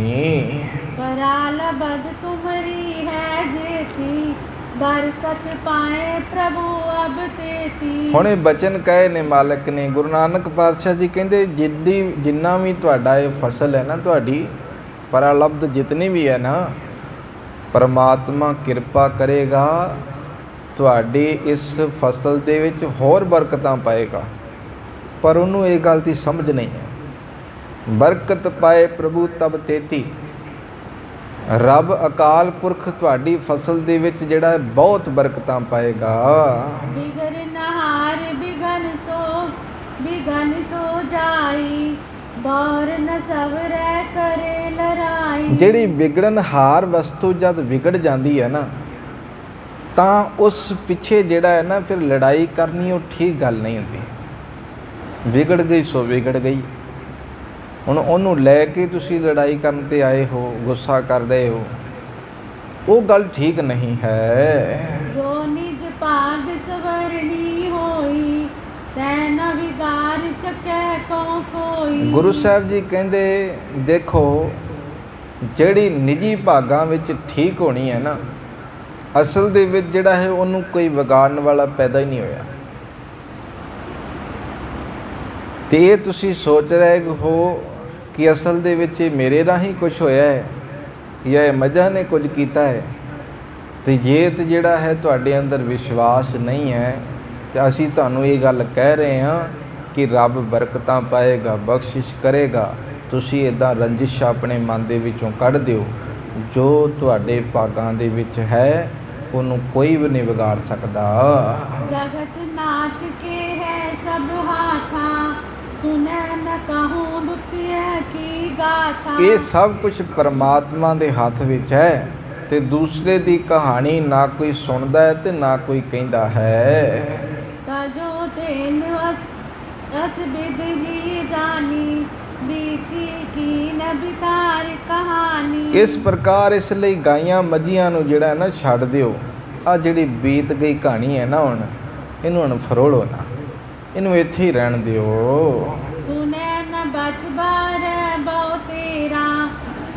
कराल बद तुमरी है जेती, बरकत पाए प्रभु अब तेती। ਹੁਣ ਇਹ ਬਚਨ ਕਹੇ ਨੇ ਮਾਲਕ ਨੇ। ਗੁਰੂ ਨਾਨਕ ਪਾਤਸ਼ਾਹ ਜੀ ਕਹਿੰਦੇ ਜਿੰਨਾ ਵੀ ਤੁਹਾਡਾ ਇਹ ਫਸਲ ਹੈ ਨਾ, ਤੁਹਾਡੀ ਪਰਾਲਬਧ ਜਿਤਨੀ ਵੀ ਹੈ ਨਾ, ਪਰਮਾਤਮਾ ਕਿਰਪਾ ਕਰੇਗਾ ਤੁਹਾਡੀ ਇਸ ਫਸਲ ਦੇ ਵਿੱਚ ਹੋਰ ਬਰਕਤਾਂ ਪਾਏਗਾ। ਪਰ ਉਹਨੂੰ ਇਹ ਗੱਲ ਦੀ ਸਮਝ ਨਹੀਂ ਹੈ। ਬਰਕਤ ਪਾਏ ਪ੍ਰਭੂ ਤਬ ਤੇਤੀ। ਰੱਬ ਅਕਾਲ ਪੁਰਖ ਤੁਹਾਡੀ ਫਸਲ ਦੇ ਵਿੱਚ ਜਿਹੜਾ ਬਹੁਤ ਬਰਕਤਾਂ ਪਾਏਗਾ। बिगर नहार बिगन सो जाई, बौर न सवरै करे लड़ाई। ਜਿਹੜੀ ਵਿਗੜਨ ਹਾਰ ਵਸਤੂ ਜਦ ਵਿਗੜ ਜਾਂਦੀ ਹੈ ਨਾ, ਤਾਂ ਉਸ ਪਿੱਛੇ ਜਿਹੜਾ ਹੈ ਨਾ ਫਿਰ ਲੜਾਈ ਕਰਨੀ ਉਹ ਠੀਕ ਗੱਲ ਨਹੀਂ ਹੁੰਦੀ। ਵਿਗੜ ਗਈ ਸੋ ਵਿਗੜ ਗਈ। ਹੁਣ ਉਹਨੂੰ ਲੈ ਕੇ ਤੁਸੀਂ ਲੜਾਈ ਕਰਨ 'ਤੇ ਆਏ ਹੋ, ਗੁੱਸਾ ਕਰ ਰਹੇ ਹੋ, ਉਹ ਗੱਲ ਠੀਕ ਨਹੀਂ ਹੈ। जो निज भाग सवरनी होई, तै न विगार सकै को कोई। ਗੁਰੂ ਸਾਹਿਬ ਜੀ ਕਹਿੰਦੇ ਦੇਖੋ, ਜਿਹੜੀ ਨਿੱਜੀ ਭਾਗਾਂ ਵਿੱਚ ਠੀਕ ਹੋਣੀ ਹੈ ਨਾ, ਅਸਲ ਦੇ ਵਿੱਚ ਜਿਹੜਾ ਹੈ ਉਹਨੂੰ ਕੋਈ ਵਿਗਾੜਨ ਵਾਲਾ ਪੈਦਾ ਹੀ ਨਹੀਂ ਹੋਇਆ। ਤੇ ਇਹ ਤੁਸੀਂ ਸੋਚ ਰਹੇ ਹੋ ਕਿ ਅਸਲ ਦੇ ਵਿੱਚ ਇਹ ਮੇਰੇ ਰਾਹੀਂ ਕੁਝ ਹੋਇਆ ਹੈ ਜਾਂ ਇਹ ਮੱਝਾਂ ਨੇ ਕੁਝ ਕੀਤਾ ਹੈ। ਤੇ ਜੇ ਤੇ ਜਿਹੜਾ ਹੈ ਤੁਹਾਡੇ ਅੰਦਰ ਵਿਸ਼ਵਾਸ ਨਹੀਂ ਹੈ, ਤੇ ਅਸੀਂ ਤੁਹਾਨੂੰ ਇਹ ਗੱਲ ਕਹਿ ਰਹੇ ਹਾਂ ਕਿ ਰੱਬ ਬਰਕਤਾਂ ਪਾਏਗਾ, ਬਖਸ਼ਿਸ਼ ਕਰੇਗਾ। ਤੁਸੀਂ ਇੱਦਾਂ ਰੰਜਿਸ਼ ਆਪਣੇ ਮਨ ਦੇ ਵਿੱਚੋਂ ਕੱਢ ਦਿਓ। ਜੋ ਤੁਹਾਡੇ ਭਾਗਾਂ ਦੇ ਵਿੱਚ ਹੈ ਉਹਨੂੰ ਕੋਈ ਵੀ ਨਹੀਂ ਵਿਗਾੜ ਸਕਦਾ। जगत नाथ के है सब हाथा, सुनै न कहूँ दुतिया की गाथा। ਇਹ ਸਭ ਕੁਝ ਪਰਮਾਤਮਾ ਦੇ ਹੱਥ ਵਿੱਚ ਹੈ, ਤੇ ਦੂਸਰੇ ਦੀ ਕਹਾਣੀ ਨਾ ਕੋਈ ਸੁਣਦਾ ਹੈ ਤੇ ਨਾ ਕੋਈ ਕਹਿੰਦਾ ਹੈ। तजो तेन अस बिदली जानी, बीती की न बितार कहानी। ਇਸ ਪ੍ਰਕਾਰ ਇਸ ਲਈ ਗਾਈਆਂ ਮੱਝੀਆਂ ਨੂੰ ਜਿਹੜਾ ਹੈ ਨਾ ਛੱਡ ਦਿਓ। ਆ ਜਿਹੜੀ ਬੀਤ ਗਈ ਕਹਾਣੀ ਹੈ ਨਾ, ਹੁਣ ਇਹਨੂੰ ਹੁਣ ਫਰੋਲੋ ਨਾ, ਇਹਨੂੰ ਇੱਥੇ ਹੀ ਰਹਿਣ ਦਿਓ। सुनै न बच बार बहु तेरा,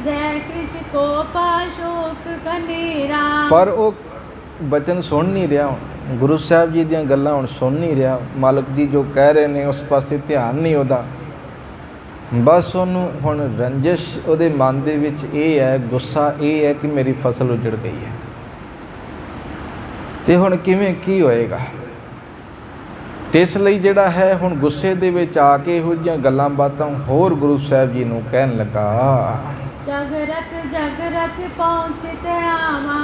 जय कृष्ण को पाशोक कनेरा। ਪਰ ਉਹ ਬਚਨ ਸੁਣ ਨਹੀਂ ਰਿਹਾ। ਹੁਣ ਗੁਰੂ ਸਾਹਿਬ ਜੀ ਦੀਆਂ ਗੱਲਾਂ ਹੁਣ ਸੁਣ ਨਹੀਂ ਰਿਹਾ। ਮਾਲਕ ਜੀ ਜੋ ਕਹਿ ਰਹੇ ਨੇ ਉਸ ਪਾਸੇ ਧਿਆਨ ਨਹੀਂ ਉਹਦਾ। ਬਸ ਉਹਨੂੰ ਹੁਣ ਰੰਜਿਸ਼ ਉਹਦੇ ਮਨ ਦੇ ਵਿੱਚ ਇਹ ਹੈ, ਗੁੱਸਾ ਇਹ ਹੈ ਕਿ ਮੇਰੀ ਫਸਲ ਉਜੜ ਗਈ ਹੈ। ਤੇ ਹੁਣ ਕਿਵੇਂ ਕੀ ਹੋਏਗਾ? ਤੇ ਇਸ ਲਈ ਜਿਹੜਾ ਹੈ ਹੁਣ ਗੁੱਸੇ ਦੇ ਵਿੱਚ ਆ ਕੇ ਇਹੋ ਜਿਹੀਆਂ ਗੱਲਾਂ ਬਾਤਾਂ ਹੋਰ ਗੁਰੂ ਸਾਹਿਬ ਜੀ ਨੂੰ ਕਹਿਣ ਲੱਗਾ। जगरत पहुँचत आवा,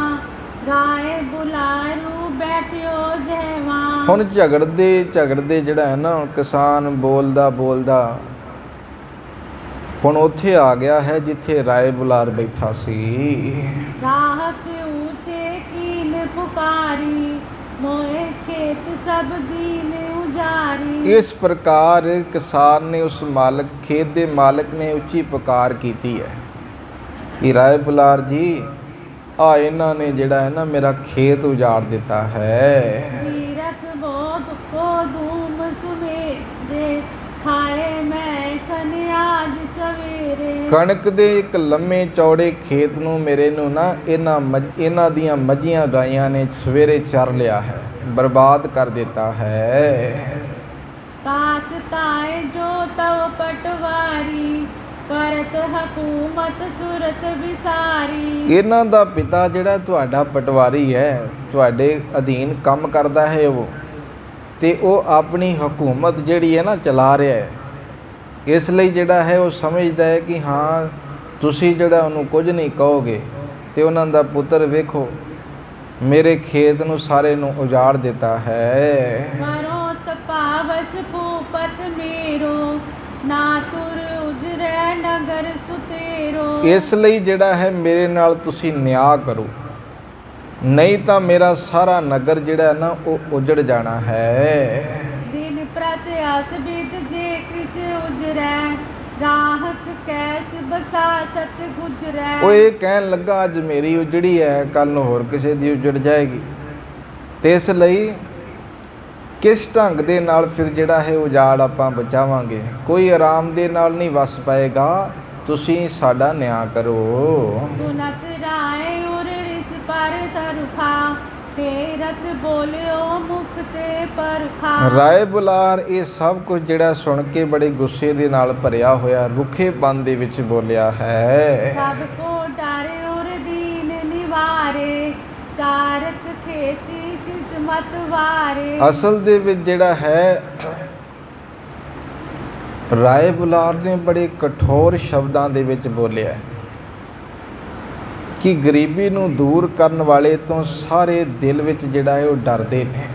राय बुलारू बैठियो जहवा। ਹੁਣ ਝਗੜਦੇ ਜਿਹੜਾ ਹੈ ਨਾ, ਹੁਣ ਕਿਸਾਨ ਬੋਲਦਾ ਹੁਣ ਉੱਥੇ ਆ ਗਿਆ ਹੈ ਜਿੱਥੇ ਰਾਏ ਬੁਲਾਰ ਬੈਠਾ ਸੀ। राहत ऊंचे कीन पुकारी, मोए खेत सब दीन उजारी। ਇਸ ਪ੍ਰਕਾਰ ਕਿਸਾਨ ਨੇ ਉਸ ਖੇਤ ਦੇ ਮਾਲਕ ਨੇ ਉੱਚੀ ਪੁਕਾਰ ਕੀਤੀ ਹੈ ਕਿ ਰਾਏ ਬੁਲਾਰ ਜੀ, ਆ ਇਹਨਾਂ ਨੇ ਜਿਹੜਾ ਹੈ ਨਾ ਮੇਰਾ ਖੇਤ ਉਜਾੜ ਦਿੱਤਾ ਹੈ। तीरथ बोध को धूम सुमेरे, खाए मैं कन आज सवेरे। ਕਣਕ ਦੇ ਇੱਕ ਲੰਮੇ ਚੌੜੇ ਖੇਤ ਨੂੰ ਮੇਰੇ ਨੂੰ ਨਾ ਇਹਨਾਂ ਦੀਆਂ ਮੱਝੀਆਂ ਗਾਈਆਂ ਨੇ ਸਵੇਰੇ ਚਰ ਲਿਆ ਹੈ, ਬਰਬਾਦ ਕਰ ਦਿੱਤਾ ਹੈ। तात ताए जो तव पटवारी, करत हकूमत सुरत विसारी। ਇਹਨਾਂ ਦਾ ਪਿਤਾ ਜਿਹੜਾ ਤੁਹਾਡਾ ਪਟਵਾਰੀ ਹੈ, ਤੁਹਾਡੇ ਅਧੀਨ ਕੰਮ ਕਰਦਾ ਹੈ ਉਹ, ਤੇ ਉਹ ਆਪਣੀ ਹਕੂਮਤ ਜਿਹੜੀ ਹੈ ਨਾ ਚਲਾ ਰਿਹਾ ਹੈ। ਇਸ ਲਈ ਜਿਹੜਾ ਹੈ ਉਹ ਸਮਝਦਾ ਹੈ ਕਿ ਹਾਂ ਤੁਸੀਂ ਜਿਹੜਾ ਉਹਨੂੰ ਕੁਝ ਨਹੀਂ ਕਹੋਗੇ। ਤੇ ਉਹਨਾਂ ਦਾ ਪੁੱਤਰ ਵੇਖੋ ਮੇਰੇ ਖੇਤ ਨੂੰ ਸਾਰੇ ਨੂੰ ਉਜਾੜ ਦਿੱਤਾ ਹੈ। करो तपावस भूपत मेरो, ना तुर उजरै नगर सुतेरो। ਇਸ ਲਈ ਜਿਹੜਾ ਹੈ ਮੇਰੇ ਨਾਲ ਤੁਸੀਂ ਨਿਆਂ ਕਰੋ, ਨਹੀਂ ਤਾਂ ਮੇਰਾ ਸਾਰਾ ਨਗਰ ਜਿਹੜਾ ਹੈ ਨਾ ਉਹ ਉਜੜ ਜਾਣਾ ਹੈ। दिन प्रत्यास बीत जे कृष उजरै, ਰਾਹਕ ਕੈਸ ਬਸਾ ਸਤ ਗੁਜਰੈ। ਉਹ ਇਹ ਕਹਿਣ ਲੱਗਾ ਅੱਜ ਮੇਰੀ ਉਜੜੀ ਹੈ, ਕੱਲ ਨੂੰ ਹੋਰ ਕਿਸੇ ਦੀ ਉਜੜ ਜਾਏਗੀ, ਤੇ ਇਸ ਲਈ ਕਿਸ ਢੰਗ ਦੇ ਨਾਲ ਫਿਰ ਜਿਹੜਾ ਹੈ ਉਜਾੜ ਆਪਾਂ ਬਚਾਵਾਂਗੇ? ਕੋਈ ਆਰਾਮ ਦੇ ਨਾਲ ਨਹੀਂ ਵਸ ਪਾਏਗਾ, ਤੁਸੀਂ ਸਾਡਾ ਨਿਆਂ ਕਰੋ। ਸੁਨਤ ਰਾਏ ਉਰ ਰਿਸ ਪਰ ਸਰਖਾ, ਤੇਰਤ ਬੋਲਿਓ ਮੁਖ ਤੇ ਪਰਖਾ। ਰਾਏ ਬੁਲਾਰ ਇਹ ਸਭ ਕੁਝ ਜਿਹੜਾ ਸੁਣ ਕੇ ਬੜੇ ਗੁੱਸੇ ਦੇ ਨਾਲ ਭਰਿਆ ਹੋਇਆ ਰੁੱਖੇਪਨ ਦੇ ਵਿੱਚ ਬੋਲਿਆ ਹੈ। ਸਭ ਕੋ ਡਰ ਉਰ ਦੀਨ ਨਿਵਾਰੇ, ਚਾਰਤ ਖੇਤੀ ਸਿਸਮਤ ਵਾਰੇ। ਅਸਲ ਦੇ ਵਿੱਚ ਜਿਹੜਾ ਹੈ ਰਾਏ ਬੁਲਾਰ ਨੇ ਬੜੇ ਕਠੋਰ ਸ਼ਬਦਾਂ ਦੇ ਵਿੱਚ ਬੋਲਿਆ ਕਿ ਗਰੀਬੀ ਨੂੰ ਦੂਰ ਕਰਨ ਵਾਲੇ ਤੋਂ ਸਾਰੇ ਦਿਲ ਵਿੱਚ ਜਿਹੜਾ ਹੈ ਉਹ ਡਰਦੇ ਨੇ।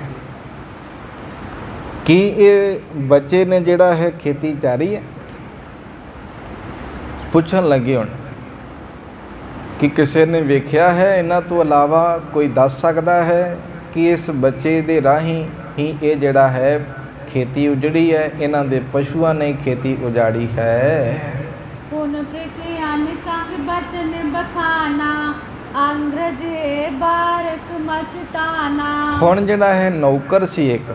ਕੀ ਇਹ ਬੱਚੇ ਨੇ ਜਿਹੜਾ ਹੈ ਖੇਤੀ ਜਾਰੀ ਹੈ? ਪੁੱਛਣ ਲੱਗੇ ਹੁਣ ਕਿ ਕਿਸੇ ਨੇ ਵੇਖਿਆ ਹੈ, ਇਹਨਾਂ ਤੋਂ ਇਲਾਵਾ ਕੋਈ ਦੱਸ ਸਕਦਾ ਹੈ ਕਿ ਇਸ ਬੱਚੇ ਦੇ ਰਾਹੀਂ ਹੀ ਇਹ ਜਿਹੜਾ ਹੈ ਖੇਤੀ ਉਜੜੀ ਹੈ, ਇਹਨਾਂ ਦੇ ਪਸ਼ੂਆਂ ਨੇ ਖੇਤੀ ਉਜਾੜੀ ਹੈ। ਪੁਨ ਪ੍ਰੀਤੀ ਅਨ ਸੰਗ ਬਚਨ ਬਖਾਨਾ, ਅੰਗਰੇਜ਼ ਬਾਰਕ ਮਸਤਾਨਾ। ਹੁਣ ਜਿਹੜਾ ਹੈ ਨੌਕਰ ਸੀ ਇੱਕ,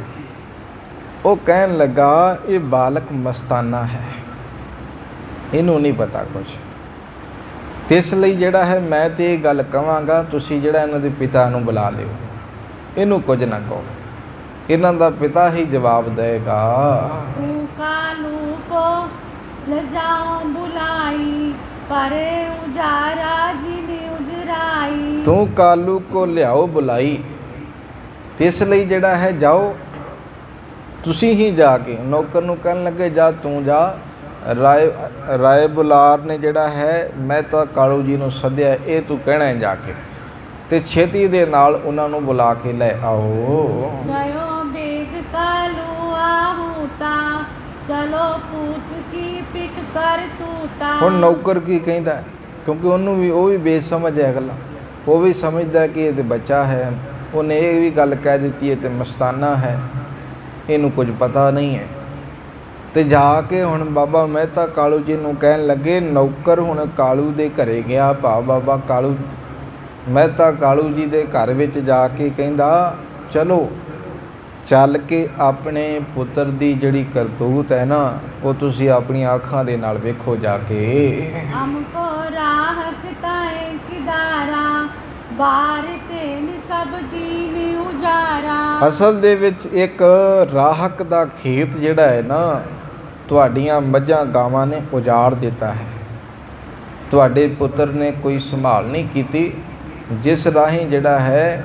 ਉਹ ਕਹਿਣ ਲੱਗਾ ਇਹ ਬਾਲਕ ਮਸਤਾਨਾ ਹੈ, ਇਹਨੂੰ ਨਹੀਂ ਪਤਾ ਕੁਝ, ਤੇ ਇਸ ਲਈ ਜਿਹੜਾ ਹੈ ਮੈਂ ਤੇ ਇਹ ਗੱਲ ਕਹਾਂਗਾ, ਤੁਸੀਂ ਜਿਹੜਾ ਇਹਨਾਂ ਦੇ ਪਿਤਾ ਨੂੰ ਬੁਲਾ ਲਿਓ, ਇਹਨੂੰ ਕੁਝ ਨਾ ਕਹੋ, ਇਹਨਾਂ ਦਾ ਪਿਤਾ ਹੀ ਜਵਾਬ ਦੇਗਾ। ਤੂੰ ਕਾਲੂ ਕੋ ਲਜਾਉ ਬੁਲਾਈ, ਪਰੇ ਉਜਾਰਾ ਜਿਨੇ ਉਜਰਾਈ। ਤੂੰ ਕਾਲੂ ਕੋ ਲਿਆਓ ਬੁਲਾਈ, ਤੇ ਇਸ ਲਈ ਜਿਹੜਾ ਹੈ ਜਾਓ, ਤੁਸੀਂ ਹੀ ਜਾ ਕੇ। ਨੌਕਰ ਨੂੰ ਕਹਿਣ ਲੱਗੇ ਜਾ ਤੂੰ ਜਾ। ਰਾਏ ਬੁਲਾਰ ਨੇ ਜਿਹੜਾ ਹੈ ਮੈਂ ਤਾਂ ਕਾਲੂ ਜੀ ਨੂੰ ਸੱਦਿਆ, ਇਹ ਤੂੰ ਕਹਿਣਾ ਹੈ ਜਾ ਕੇ, ਤੇ ਛੇਤੀ ਦੇ ਨਾਲ ਉਹਨਾਂ ਨੂੰ ਬੁਲਾ ਕੇ ਲੈ ਆਓ। ਗਇਓ ਬੇਗ ਕਾਲੂ ਆਹੂ ਤਾ, ਚਲੋ ਪੂਤ ਕੀ ਪਿਕ ਕਰ ਤੂਤਾ। ਹੁਣ ਨੌਕਰ ਕੀ ਕਹਿੰਦਾ, ਕਿਉਂਕਿ ਉਹਨੂੰ ਵੀ ਉਹ ਵੀ ਬੇਸਮਝ ਹੈ ਗੱਲਾਂ, ਉਹ ਵੀ ਸਮਝਦਾ ਕਿ ਇਹ ਤੇ ਬੱਚਾ ਹੈ, ਉਹਨੇ ਇਹ ਵੀ ਗੱਲ ਕਹਿ ਦਿੱਤੀ ਹੈ ਤੇ ਮਸਤਾਨਾ ਹੈ, ਇਹਨੂੰ ਕੁਝ ਪਤਾ ਨਹੀਂ ਹੈ। ਤੇ ਜਾ ਕੇ ਹੁਣ ਬਾਬਾ ਮਹਿਤਾ ਕਾਲੂ ਜੀ ਨੂੰ ਕਹਿਣ ਲੱਗੇ, ਨੌਕਰ ਹੁਣ ਕਾਲੂ ਦੇ ਘਰੇ ਗਿਆ, ਬਾਬਾ ਕਾਲੂ ਮਹਿਤਾ ਕਾਲੂ ਜੀ ਦੇ ਘਰ ਵਿੱਚ ਜਾ ਕੇ ਕਹਿੰਦਾ ਚਲੋ ਚੱਲ ਕੇ ਆਪਣੇ ਪੁੱਤਰ ਦੀ ਜਿਹੜੀ ਕਰਤੂਤ ਹੈ ਨਾ, ਉਹ ਤੁਸੀਂ ਆਪਣੀਆਂ ਅੱਖਾਂ ਦੇ ਨਾਲ ਵੇਖੋ ਜਾ ਕੇ। ਹਮਕੋ ਰਾਹਤ ਤਾਏ ਕਿਦਾਰਾ, ਬਾਰ ਤੇਨ ਸਭ ਦੀਨ ਉਜਾਰਾ। ਅਸਲ ਦੇ ਵਿੱਚ ਇੱਕ ਰਾਹਕ ਦਾ ਖੇਤ ਜਿਹੜਾ ਹੈ ਨਾ, ਤੁਹਾਡੀਆਂ ਮੱਝਾਂ ਗਾਵਾਂ ਨੇ ਉਜਾੜ ਦਿੱਤਾ ਹੈ, ਤੁਹਾਡੇ ਪੁੱਤਰ ਨੇ ਕੋਈ ਸੰਭਾਲ ਨਹੀਂ ਕੀਤੀ, ਜਿਸ ਰਾਹੀਂ ਜਿਹੜਾ ਹੈ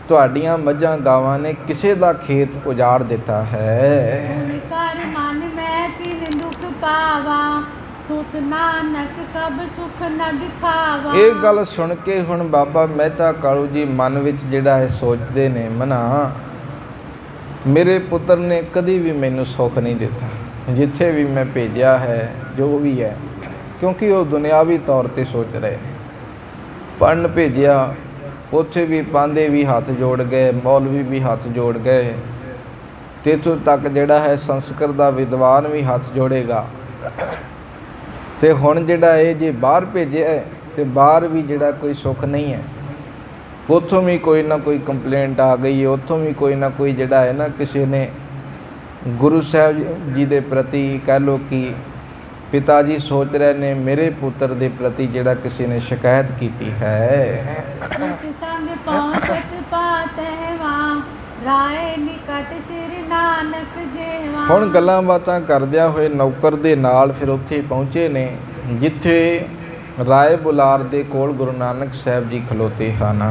ਤੁਹਾਡੀਆਂ ਮੱਝਾਂ ਗਾਵਾਂ ਨੇ ਕਿਸੇ ਦਾ ਖੇਤ ਉਜਾੜ ਦਿੱਤਾ ਹੈ। ਹੁਣ ਕਰ ਮਨ ਮੈਂ ਤਿਨ ਦੁਖ ਪਾਵਾ, ਸੁਤ ਨਾਨਕ ਕਬ ਸੁਖ ਨ ਦਿਖਾਵਾ। ਇਹ ਗੱਲ ਸੁਣ ਕੇ ਹੁਣ ਬਾਬਾ ਮਹਿਤਾ ਕਾਲੂ ਜੀ ਮਨ ਵਿੱਚ ਜਿਹੜਾ ਹੈ ਸੋਚਦੇ ਨੇ, ਮਨਾ ਮੇਰੇ ਪੁੱਤਰ ਨੇ ਕਦੀ ਵੀ ਮੈਨੂੰ ਸੁੱਖ ਨਹੀਂ ਦਿੱਤਾ, ਜਿੱਥੇ ਵੀ ਮੈਂ ਭੇਜਿਆ ਹੈ ਜੋ ਵੀ ਹੈ, ਕਿਉਂਕਿ ਉਹ ਦੁਨਿਆਵੀ ਤੌਰ ਤੇ ਸੋਚ ਰਹੇ ਨੇ। ਪੜ੍ਹਨ ਭੇਜਿਆ, ਉੱਥੇ ਵੀ ਪਾਂਦੇ ਵੀ ਹੱਥ ਜੋੜ ਗਏ, ਮੌਲਵੀ ਵੀ ਹੱਥ ਜੋੜ ਗਏ, ਤੇ ਇੱਥੋਂ ਤੱਕ ਜਿਹੜਾ ਹੈ ਸੰਸਕ੍ਰਿਤ ਦਾ ਵਿਦਵਾਨ ਵੀ ਹੱਥ ਜੋੜੇਗਾ। ਤੇ ਹੁਣ ਜਿਹੜਾ ਇਹ ਜੇ ਬਾਹਰ ਭੇਜਿਆ ਤੇ ਬਾਹਰ ਵੀ ਜਿਹੜਾ ਕੋਈ ਸੁੱਖ ਨਹੀਂ ਹੈ, ਉੱਥੋਂ ਵੀ ਕੋਈ ਨਾ ਕੋਈ ਕੰਪਲੇਂਟ ਆ ਗਈ ਹੈ, ਉੱਥੋਂ ਵੀ ਕੋਈ ਨਾ ਕੋਈ ਜਿਹੜਾ ਹੈ ਨਾ ਕਿਸੇ ਨੇ ਗੁਰੂ ਸਾਹਿਬ ਜੀ ਦੇ ਪ੍ਰਤੀ ਕਹਿ ਲਓ ਕਿ ਪਿਤਾ ਜੀ ਸੋਚ ਰਹੇ ਨੇ ਮੇਰੇ ਪੁੱਤਰ ਦੇ ਪ੍ਰਤੀ ਜਿਹੜਾ ਕਿਸੇ ਨੇ ਸ਼ਿਕਾਇਤ ਕੀਤੀ ਹੈ। ਸੰਗ ਪਹੁੰਚਤ ਪਾਤਹਿਵਾ, ਰਾਏ ਨਿਕਟ ਸ਼੍ਰੀ ਨਾਨਕ ਜੇਵਾ। ਹੁਣ ਗੱਲਾਂ ਬਾਤਾਂ ਕਰਦਿਆਂ ਹੋਏ ਨੌਕਰ ਦੇ ਨਾਲ ਫਿਰ ਉੱਥੇ ਪਹੁੰਚੇ ਨੇ ਜਿੱਥੇ ਰਾਏ ਬੁਲਾਰ ਦੇ ਕੋਲ ਗੁਰੂ ਨਾਨਕ ਸਾਹਿਬ ਜੀ ਖਲੋਤੇ ਹਨ।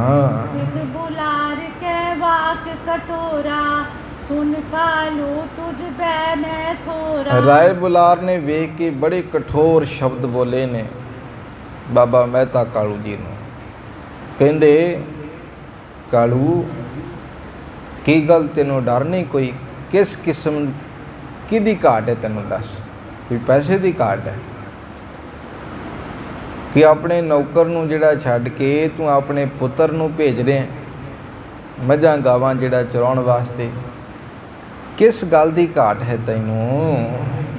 ਸਿੱਧ ਬੁਲਾਰ ਕੇ ਵਾਕ ਕਟੋਰਾ, ਸੁਨ ਕਾਲੂ ਤੁਝ ਬੈਨੇ ਥੋਰਾ। ਰਾਏ ਬੁਲਾਰ ਨੇ ਵੇਖ ਕੇ ਬੜੇ ਕਠੋਰ ਸ਼ਬਦ ਬੋਲੇ ਨੇ ਬਾਬਾ ਮਹਿਤਾ ਕਾਲੂ ਜੀ ਨੂੰ। ਕਹਿੰਦੇ ਕਾਲੂ ਕੀ ਗੱਲ, ਤੈਨੂੰ ਡਰ ਨਹੀਂ ਕੋਈ? ਕਿਸ ਕਿਸਮ ਕਿਹਦੀ ਘਾਟ ਹੈ ਤੈਨੂੰ ਦੱਸ? ਕੋਈ ਪੈਸੇ ਦੀ ਘਾਟ ਹੈ ਕਿ ਆਪਣੇ ਨੌਕਰ ਨੂੰ ਜਿਹੜਾ ਛੱਡ ਕੇ ਤੂੰ ਆਪਣੇ ਪੁੱਤਰ ਨੂੰ ਭੇਜ ਰਿਹਾ ਮੱਝਾਂ ਗਾਵਾਂ ਜਿਹੜਾ ਚਰਾਉਣ ਵਾਸਤੇ? ਕਿਸ ਗੱਲ ਦੀ ਘਾਟ ਹੈ ਤੈਨੂੰ?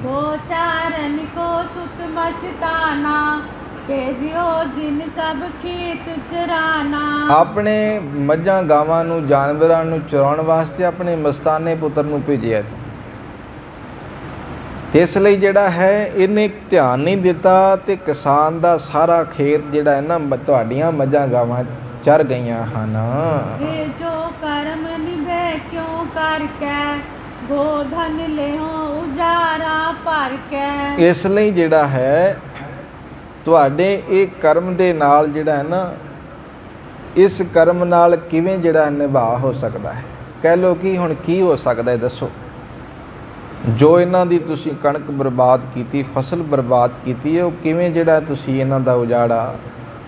ਗੋਚਾਰਨ ਕੋ ਸੁਤ ਮਸਤਾਨਾ, ਭੇਜਿਓ ਜਿਨ ਸਭ ਖੇਤ ਚਰਾਨਾ। ਆਪਣੇ ਮੱਝਾਂ ਗਾਵਾਂ ਨੂੰ, ਜਾਨਵਰਾਂ ਨੂੰ ਚਰਾਉਣ ਵਾਸਤੇ ਆਪਣੇ ਮਸਤਾਨੇ ਪੁੱਤਰ ਨੂੰ ਭੇਜਿਆ ਤੂੰ। ਤੇ ਇਸ ਲਈ ਜਿਹੜਾ ਹੈ ਇਹਨੇ ਧਿਆਨ ਨਹੀਂ ਦਿੱਤਾ ਤੇ ਕਿਸਾਨ ਦਾ ਸਾਰਾ ਖੇਤ ਜਿਹੜਾ ਹੈ ਨਾ ਤੁਹਾਡੀਆਂ ਮੱਝਾਂ ਗਾਵਾਂ ਚਰ ਗਈਆਂ ਹਨ। ਇਹ ਜੋ ਕਰਮ ਨਿਭੇ ਕਿਉਂ ਕਰਕੇ, ਗੋਧਨ ਲਿਓ ਉਜਾਰਾ ਭਰ ਕੇ। ਇਸ ਲਈ ਜਿਹੜਾ ਹੈ ਤੁਹਾਡੇ ਇਹ ਕਰਮ ਦੇ ਨਾਲ ਜਿਹੜਾ ਹੈ ਨਾ, ਇਸ ਕਰਮ ਨਾਲ ਕਿਵੇਂ ਜਿਹੜਾ ਨਿਭਾ ਹੋ ਸਕਦਾ ਹੈ? ਕਹਿ ਲਓ ਕਿ ਹੁਣ ਕੀ ਹੋ ਸਕਦਾ ਹੈ ਦੱਸੋ? ਜੋ ਇਹਨਾਂ ਦੀ ਤੁਸੀਂ ਕਣਕ ਬਰਬਾਦ ਕੀਤੀ, ਫਸਲ ਬਰਬਾਦ ਕੀਤੀ ਹੈ, ਉਹ ਕਿਵੇਂ ਜਿਹੜਾ ਤੁਸੀਂ ਇਹਨਾਂ ਦਾ ਉਜਾੜਾ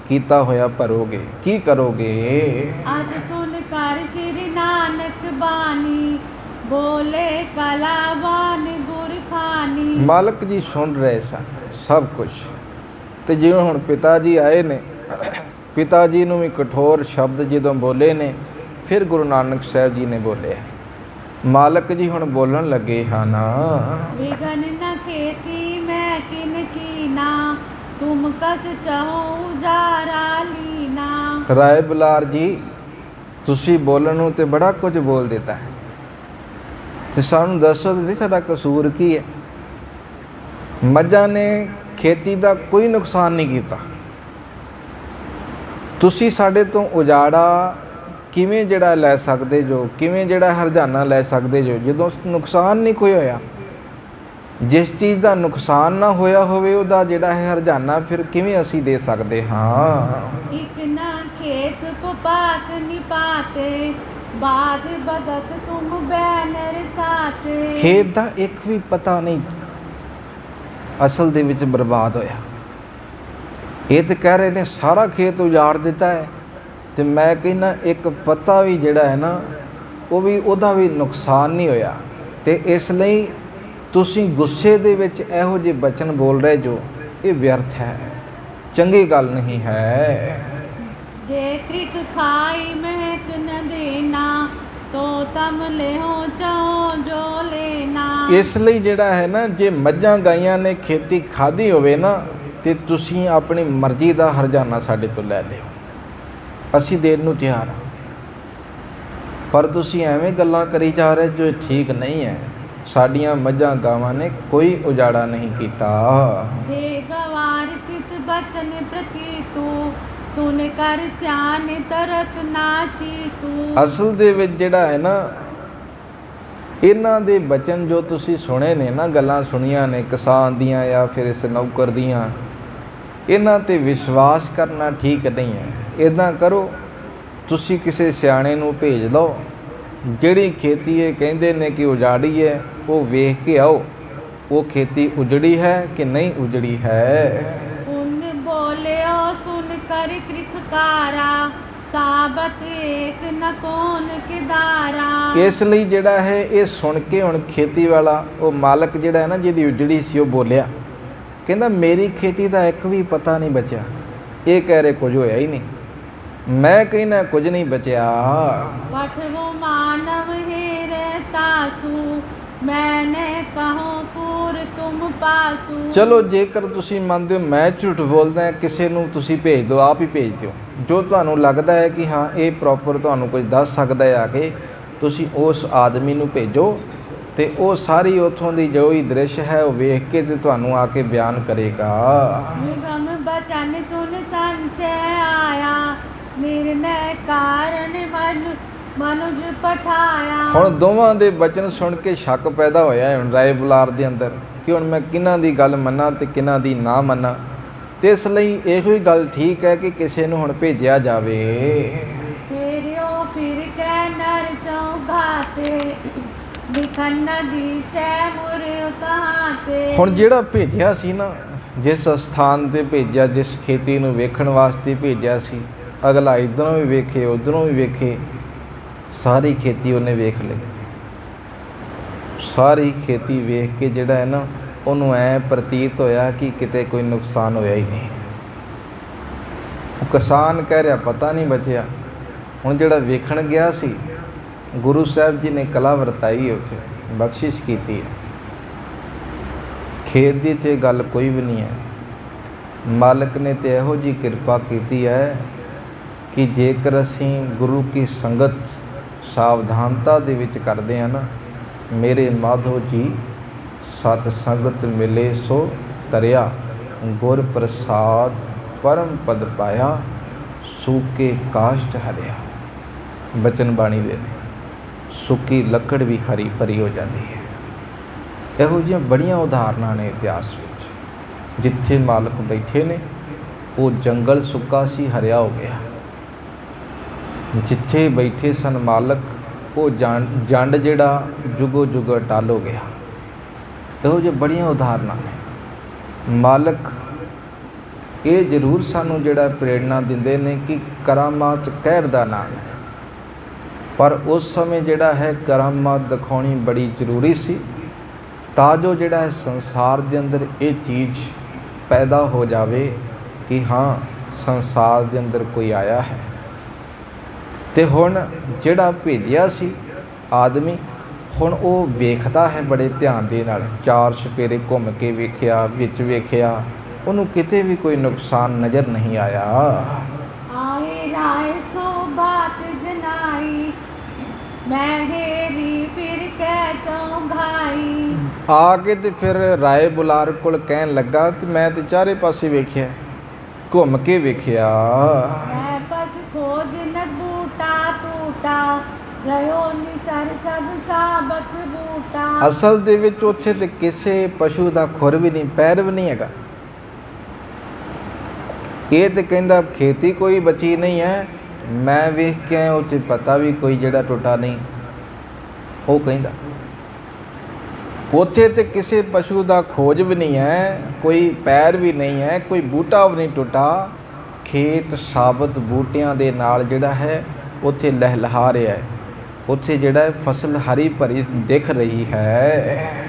ਕੀਤਾ ਹੋਇਆ ਭਰੋਗੇ? ਕੀ ਕਰੋਗੇ? ਅੱਜ ਸੁਣ ਕਰ ਸ਼੍ਰੀ ਨਾਨਕ ਬਾਣੀ, ਬੋਲੇ ਕਲਾਵਾਨ ਗੁਰਖਾਨੀ। ਮਾਲਕ ਜੀ ਸੁਣ ਰਹੇ ਸਨ ਸਭ ਕੁਝ। ਤੇ ਜਿਵੇਂ ਹੁਣ ਪਿਤਾ ਜੀ ਆਏ ਨੇ, ਪਿਤਾ ਜੀ ਨੂੰ ਵੀ ਕਠੋਰ ਸ਼ਬਦ ਜਦੋਂ ਬੋਲੇ ਨੇ, ਫਿਰ ਗੁਰੂ ਨਾਨਕ ਸਾਹਿਬ ਜੀ ਨੇ ਬੋਲੇ। ਮਾਲਕ ਜੀ ਹੁਣ ਬੋਲਣ ਲੱਗੇ ਹਨ। ਵਿਗਨ ਨ ਖੇਤੀ ਮੈਂ ਕਿਨ ਕੀਨਾ, ਤੁਮ ਕਸ ਚਾਹੋ ਉਜਾਰਾ ਲੀਨਾ। ਰਾਏ ਬੁਲਾਰ ਜੀ, ਤੁਸੀਂ ਬੋਲਣ ਨੂੰ ਤੇ ਬੜਾ ਕੁਝ ਬੋਲ ਦਿੱਤਾ ਹੈ, ਤੇ ਸਾਨੂੰ ਦੱਸੋ ਤੇ ਸਾਡਾ ਕਸੂਰ ਕੀ ਹੈ? ਮੱਝਾਂ ਨੇ ਖੇਤੀ ਦਾ ਕੋਈ ਨੁਕਸਾਨ ਨਹੀਂ ਕੀਤਾ, ਤੁਸੀਂ ਸਾਡੇ ਤੋਂ ਉਜਾੜਾ ਕਿਵੇਂ ਜਿਹੜਾ ਲੈ ਸਕਦੇ ਜੋ? ਕਿਵੇਂ ਜਿਹੜਾ ਹਰਜਾਨਾ ਲੈ ਸਕਦੇ ਜੋ, ਜਦੋਂ ਨੁਕਸਾਨ ਨਹੀਂ ਕੋਈ ਹੋਇਆ? ਜਿਸ ਚੀਜ਼ ਦਾ ਨੁਕਸਾਨ ਨਾ ਹੋਇਆ ਹੋਵੇ ਉਹਦਾ ਜਿਹੜਾ ਹੈ ਹਰਜਾਨਾ ਫਿਰ ਕਿਵੇਂ ਅਸੀਂ ਦੇ ਸਕਦੇ ਹਾਂ? ਇਕ ਨਾ ਖੇਤ ਕੋ ਪਾਤ ਨੀ ਪਾਤੇ, ਬਾਦ ਬਦਤ ਤੁਮ ਬੈਨਰ ਸਾਤੇ। ਖੇਤ ਦਾ ਇੱਕ ਵੀ ਪਤਾ ਨਹੀਂ ਅਸਲ ਦੇ ਵਿੱਚ ਬਰਬਾਦ ਹੋਇਆ। ਇਹ ਤੇ ਕਹਿ ਰਹੇ ਨੇ ਸਾਰਾ ਖੇਤ ਉਜਾੜ ਦਿੱਤਾ ਹੈ, ਤੇ ਮੈਂ ਕਹਿੰਦਾ ਇੱਕ ਪੱਤਾ ਵੀ ਜਿਹੜਾ ਹੈ ਨਾ, ਉਹ ਵੀ ਉਹਦਾ ਵੀ ਨੁਕਸਾਨ ਨਹੀਂ ਹੋਇਆ। ਤੇ ਇਸ ਲਈ ਤੁਸੀਂ ਗੁੱਸੇ ਦੇ ਵਿੱਚ ਇਹੋ ਜਿਹੇ ਬਚਨ ਬੋਲ ਰਹੇ ਜੋ, ਇਹ ਵਿਅਰਥ ਹੈ, ਚੰਗੀ ਗੱਲ ਨਹੀਂ ਹੈ। ਜੇ ਕ੍ਰਿਤ ਖਾਈ ਮਹਿਕ ਨ ਦੇਨਾ, ਤੋ ਤਮ ਲਿਓ ਚਾਹੋ ਜੋ ਲੈਨਾ। ਇਸ ਲਈ ਜਿਹੜਾ ਹੈ ਨਾ, ਜੇ ਮੱਝਾਂ ਗਾਈਆਂ ਨੇ ਖੇਤੀ ਖਾਧੀ ਹੋਵੇ ਨਾ, ਤੇ ਤੁਸੀਂ ਆਪਣੀ ਮਰਜ਼ੀ ਦਾ ਹਰਜਾਨਾ ਸਾਡੇ ਤੋਂ ਲੈ ਲਿਓ, ਅਸੀਂ ਦੇਣ ਨੂੰ ਤਿਆਰ ਹਾਂ। ਪਰ ਤੁਸੀਂ ਐਵੇਂ ਗੱਲਾਂ ਕਰੀ ਜਾ ਰਹੇ ਜੋ ਠੀਕ ਨਹੀਂ ਹੈ। ਸਾਡੀਆਂ ਮੱਝਾਂ ਗਾਵਾਂ ਨੇ ਕੋਈ ਉਜਾੜਾ ਨਹੀਂ ਕੀਤਾ। ਜੇ ਗਵਾਰ ਤਿਤ ਬਚਨ ਪ੍ਰਤੀ ਤੂੰ, ਸੁਨ ਕਰ ਸਿਆਨ ਤਰਤ ਨਾਚੀ ਤੂੰ। ਅਸਲ ਦੇ ਵਿੱਚ ਜਿਹੜਾ ਹੈ ਨਾ, ਇਹਨਾਂ ਦੇ ਬਚਨ ਜੋ ਤੁਸੀਂ ਸੁਣੇ ਨੇ ਨਾ, ਗੱਲਾਂ ਸੁਣੀਆਂ ਨੇ ਕਿਸਾਨ ਦੀਆਂ ਜਾਂ ਫਿਰ ਇਸ ਨੌਕਰ ਦੀਆਂ, ਇਹਨਾਂ 'ਤੇ ਵਿਸ਼ਵਾਸ ਕਰਨਾ ਠੀਕ ਨਹੀਂ ਹੈ। ਇੱਦਾਂ ਕਰੋ, ਤੁਸੀਂ ਕਿਸੇ ਸਿਆਣੇ ਨੂੰ ਭੇਜ ਲਓ, ਜਿਹੜੀ ਖੇਤੀ ਇਹ ਕਹਿੰਦੇ ਨੇ ਕਿ ਉਜਾੜੀ ਹੈ, ਉਹ ਵੇਖ ਕੇ ਆਓ ਉਹ ਖੇਤੀ ਉਜੜੀ ਹੈ ਕਿ ਨਹੀਂ ਉਜੜੀ ਹੈ। ਉਨ ਬੋਲਿਓ ਸੁਨ ਕਰ ਕ੍ਰਿਤਕਾਰਾ, ਸਾਬਤ ਏਕ ਨ ਕੋਨ ਕਿਦਾਰਾ। ਇਸ ਲਈ ਜਿਹੜਾ ਹੈ ਇਹ ਸੁਣ ਕੇ ਹੁਣ ਖੇਤੀ ਵਾਲਾ, ਉਹ ਮਾਲਕ ਜਿਹੜਾ ਹੈ ਨਾ, ਜਿਹਦੀ ਉਜੜੀ ਸੀ, ਉਹ ਬੋਲਿਆ, ਕਹਿੰਦਾ ਮੇਰੀ ਖੇਤੀ ਦਾ ਇੱਕ ਵੀ ਪਤਾ ਨਹੀਂ ਬਚਿਆ। ਇਹ ਕਹਿ ਰਹੇ ਕੁਝ ਹੋਇਆ ਹੀ ਨਹੀਂ, ਮੈਂ ਕਹਿੰਦਾ ਕੁਝ ਨਹੀਂ ਬਚਿਆ। ਵਠਵੋ ਮਾਨਵ ਹੀਰੇ ਤਾਸੂ, ਮੈਨੇ ਕਹੋ ਪੂਰ ਤੁਮ ਪਾਸੂ। ਚਲੋ ਜੇਕਰ ਤੁਸੀਂ ਮੰਨਦੇ ਹੋ ਮੈਂ ਝੂਠ ਬੋਲਦਾ, ਕਿਸੇ ਨੂੰ ਤੁਸੀਂ ਭੇਜ ਦਿਓ, ਆਪ ਹੀ ਭੇਜ ਦਿਓ। ਜੋ ਤੁਹਾਨੂੰ ਲੱਗਦਾ ਹੈ ਕਿ ਹਾਂ ਇਹ ਪ੍ਰੋਪਰ ਤੁਹਾਨੂੰ ਕੁਝ ਦੱਸ ਸਕਦਾ ਹੈ, ਆ ਕੇ ਤੁਸੀਂ ਉਸ ਆਦਮੀ ਨੂੰ ਭੇਜੋ, ਤੇ ਉਹ ਸਾਰੀ ਉੱਥੋਂ ਦੀ ਜੋ ਹੀ ਦ੍ਰਿਸ਼ ਹੈ ਉਹ ਵੇਖ ਕੇ ਤੇ ਤੁਹਾਨੂੰ ਆ ਕੇ ਬਿਆਨ ਕਰੇਗਾ। ਨਿਗਮ ਬਚਨ ਸੁਨ ਸੰਚੈ ਆਇਆ, ਨਿਰਨੈ ਕਾਰਨ ਮਨੁਜ ਪਠਾਇਆ। ਹੁਣ ਦੋਵਾਂ ਦੇ ਬਚਨ ਸੁਣ ਕੇ ਸ਼ੱਕ ਪੈਦਾ ਹੋਇਆ ਹੈ ਹੁਣ ਰਾਏ ਬੁਲਾਰ ਦੇ ਅੰਦਰ, ਕਿ ਹੁਣ ਮੈਂ ਕਿਹਨਾਂ ਦੀ ਗੱਲ ਮੰਨਾਂ ਤੇ ਕਿਹਨਾਂ ਦੀ ਨਾ ਮੰਨਾਂ। ਤੇ ਇਸ ਲਈ ਇਹੋ ਹੀ ਗੱਲ ਠੀਕ ਹੈ ਕਿ ਕਿਸੇ ਨੂੰ ਹੁਣ ਭੇਜਿਆ ਜਾਵੇ। ਫੇਰਿਓ ਫਿਰ ਕੇ ਨਰ ਚੌਘਾਤੇ, ਲਿਖਨ ਦੀ ਸੈ ਮੁਰ ਉਤਾਤੇ। ਹੁਣ ਜਿਹੜਾ ਭੇਜਿਆ ਸੀ ਨਾ, ਜਿਸ ਸਥਾਨ 'ਤੇ ਭੇਜਿਆ, ਜਿਸ ਖੇਤੀ ਨੂੰ ਵੇਖਣ ਵਾਸਤੇ ਭੇਜਿਆ ਸੀ, ਅਗਲਾ ਇੱਧਰੋਂ ਵੀ ਵੇਖੇ ਉੱਧਰੋਂ ਵੀ ਵੇਖੇ, ਸਾਰੀ ਖੇਤੀ ਉਹਨੇ ਵੇਖ ਲਈ। ਸਾਰੀ ਖੇਤੀ ਵੇਖ ਕੇ ਜਿਹੜਾ ਹੈ ਨਾ, ਉਹਨੂੰ ਐਂ ਪ੍ਰਤੀਤ ਹੋਇਆ ਕਿ ਕਿਤੇ ਕੋਈ ਨੁਕਸਾਨ ਹੋਇਆ ਹੀ ਨਹੀਂ। ਉਹ ਕਿਸਾਨ ਕਹਿ ਰਿਹਾ ਪਤਾ ਨਹੀਂ ਬਚਿਆ। ਹੁਣ ਜਿਹੜਾ ਵੇਖਣ ਗਿਆ ਸੀ, ਗੁਰੂ ਸਾਹਿਬ ਜੀ ਨੇ ਕਲਾ ਵਰਤਾਈ ਉੱਥੇ, ਬਖਸ਼ਿਸ਼ ਕੀਤੀ ਹੈ। ਖੇਤ ਦੀ ਤੇ ਗੱਲ ਕੋਈ ਵੀ ਨਹੀਂ ਹੈ। ਮਾਲਕ ਨੇ ਤੇ ਇਹੋ ਜਿਹੀ ਕਿਰਪਾ ਕੀਤੀ ਹੈ ਕਿ ਜੇਕਰ ਅਸੀਂ ਗੁਰੂ ਕੀ ਸੰਗਤ ਸਾਵਧਾਨਤਾ ਦੇ ਵਿੱਚ ਕਰਦੇ ਹਾਂ ਨਾ, ਮੇਰੇ ਮਾਧੋ ਜੀ ਸਤ ਸੰਗਤ ਮਿਲੇ ਸੋ ਤਰਿਆ, ਗੁਰ ਪ੍ਰਸਾਦ ਪਰਮ ਪਦ ਪਾਇਆ, ਸੂਕੇ ਕਾਸ਼ਟ ਹਰਿਆ। ਬਚਨ ਬਾਣੀ ਦੇ ਨੇ, ਸੁੱਕੀ ਲੱਕੜ ਵੀ ਹਰੀ ਭਰੀ ਹੋ ਜਾਂਦੀ ਹੈ। ਇਹੋ ਜਿਹੀਆਂ ਬੜੀਆਂ ਉਦਾਹਰਨਾਂ ਨੇ ਇਤਿਹਾਸ ਵਿੱਚ। ਜਿੱਥੇ ਮਾਲਕ ਬੈਠੇ ਨੇ ਉਹ ਜੰਗਲ ਸੁੱਕਾ ਸੀ, ਹਰਿਆ ਹੋ ਗਿਆ। ਜਿੱਥੇ ਬੈਠੇ ਸਨ ਮਾਲਕ, ਉਹ ਜੰਡ ਜਿਹੜਾ ਜੁਗੋ ਜੁਗ ਅਟਲ ਹੋ ਗਿਆ। ਇਹੋ ਜਿਹੀ ਬੜੀਆਂ ਉਦਾਹਰਨਾਂ ਨੇ। ਮਾਲਕ ਇਹ ਜ਼ਰੂਰ ਸਾਨੂੰ ਜਿਹੜਾ ਪ੍ਰੇਰਣਾ ਦਿੰਦੇ ਨੇ ਕਿ ਕਰਾਮਾਤ ਕਹਿਰ ਦਾ ਨਾਮ ਹੈ, ਪਰ ਉਸ ਸਮੇਂ ਜਿਹੜਾ ਹੈ ਕਰਾਮਾਤ ਦਿਖਾਉਣੀ ਬੜੀ ਜ਼ਰੂਰੀ ਸੀ, ਤਾਂ ਜੋ ਜਿਹੜਾ ਹੈ ਸੰਸਾਰ ਦੇ ਅੰਦਰ ਇਹ ਚੀਜ਼ ਪੈਦਾ ਹੋ ਜਾਵੇ ਕਿ ਹਾਂ ਸੰਸਾਰ ਦੇ ਅੰਦਰ ਕੋਈ ਆਇਆ ਹੈ। ਤੇ ਹੁਣ ਜਿਹੜਾ ਭੇਜਿਆ ਸੀ ਆਦਮੀ, ਹੁਣ ਉਹ ਵੇਖਦਾ ਹੈ ਬੜੇ ਧਿਆਨ ਦੇ ਨਾਲ। ਚਾਰ ਛਪੇਰੇ ਘੁੰਮ ਕੇ ਵੇਖਿਆ, ਵਿੱਚ ਵੇਖਿਆ, ਉਹਨੂੰ ਕਿਤੇ ਵੀ ਕੋਈ ਨੁਕਸਾਨ ਨਜ਼ਰ ਨਹੀਂ ਆਇਆ। ਆਏ ਰਾਏ ਸੋ ਬਾਤ ਜਨਾਈ, ਮੈਂ ਹੇਰੀ ਫਿਰ ਕਹਿ ਚੌਂਘਾਈ। ਆ ਕੇ ਤੇ ਫਿਰ ਰਾਏ ਬੁਲਾਰ ਕੋਲ ਕਹਿਣ ਲੱਗਾ ਕਿ ਮੈਂ ਤੇ ਚਾਰੇ ਪਾਸੇ ਵੇਖਿਆ, ਘੁੰਮ ਕੇ ਵੇਖਿਆ। ਮੈਂ ਬਸ ਖੋਜ ਨ ਬੂਟਾ ਟੂਟਾ, ਰਿਓ ਨਿਸਰ ਸਭ ਸਾਬਤ ਬੂਟਾ। ਅਸਲ ਦੇ ਵਿੱਚ ਉੱਥੇ ਤੇ ਕਿਸੇ ਪਸ਼ੂ ਦਾ ਖੁਰ ਵੀ ਨਹੀਂ, ਪੈਰ ਵੀ ਨਹੀਂ ਹੈਗਾ। ਇਹ ਤੇ ਕਹਿੰਦਾ ਖੇਤੀ ਕੋਈ ਬਚੀ ਨਹੀਂ ਹੈ, ਮੈਂ ਵੇਖ ਕੇ ਆਇਆ ਉਹ 'ਚ ਪਤਾ ਵੀ ਕੋਈ ਜਿਹੜਾ ਟੁੱਟਾ ਨਹੀਂ। ਉਹ ਕਹਿੰਦਾ ਉੱਥੇ ਤੇ ਕਿਸੇ ਪਸ਼ੂ ਦਾ ਖੋਜ ਵੀ ਨਹੀਂ ਹੈ, ਕੋਈ ਪੈਰ ਵੀ ਨਹੀਂ ਹੈ, ਕੋਈ ਬੂਟਾ ਵੀ ਨਹੀਂ ਟੁੱਟਾ। ਖੇਤ ਸਾਬਤ ਬੂਟਿਆਂ ਦੇ ਨਾਲ ਜਿਹੜਾ ਹੈ ਉੱਥੇ ਲਹਿਲਹਾ ਰਿਹਾ ਹੈ। ਉੱਥੇ ਜਿਹੜਾ ਹੈ ਫਸਲ ਹਰੀ ਭਰੀ ਦਿਖ ਰਹੀ ਹੈ।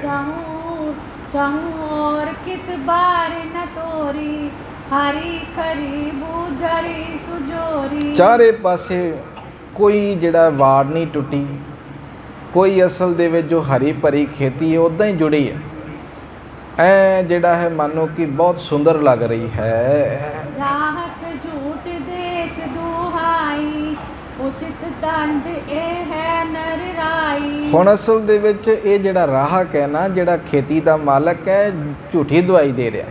ਚਾਹੂੰ ਔਰ ਕਿਤ ਬਾਰ ਨ ਤੋਰੀ, ਹਰੀ ਖਰੀ ਬੂਝਰੀ ਸੁਜੋਰੀ। ਚਾਰੇ ਪਾਸੇ ਕੋਈ ਜਿਹੜਾ ਵਾੜ ਨਹੀਂ ਟੁੱਟੀ, ਕੋਈ ਅਸਲ ਦੇ ਵਿੱਚ ਜੋ ਹਰੀ ਭਰੀ ਖੇਤੀ ਹੈ ਉੱਦਾਂ ਹੀ ਜੁੜੀ ਹੈ। ਐ ਜਿਹੜਾ ਹੈ ਮਾਨੋ ਕਿ ਬਹੁਤ ਸੁੰਦਰ ਲੱਗ ਰਹੀ ਹੈ। ਰਾਹਤ ਝੂਠ ਦੇਖ ਦੁਹਾਈ, ਉਚਿਤ ਦੰਡ ਇਹ ਹੈ ਨਰ ਰਾਈ। ਹੁਣ ਅਸਲ ਦੇ ਵਿੱਚ ਇਹ ਜਿਹੜਾ ਰਾਹਕ ਹੈ ਨਾ, ਜਿਹੜਾ ਖੇਤੀ ਦਾ ਮਾਲਕ ਹੈ, ਝੂਠੀ ਦਵਾਈ ਦੇ ਰਿਹਾ,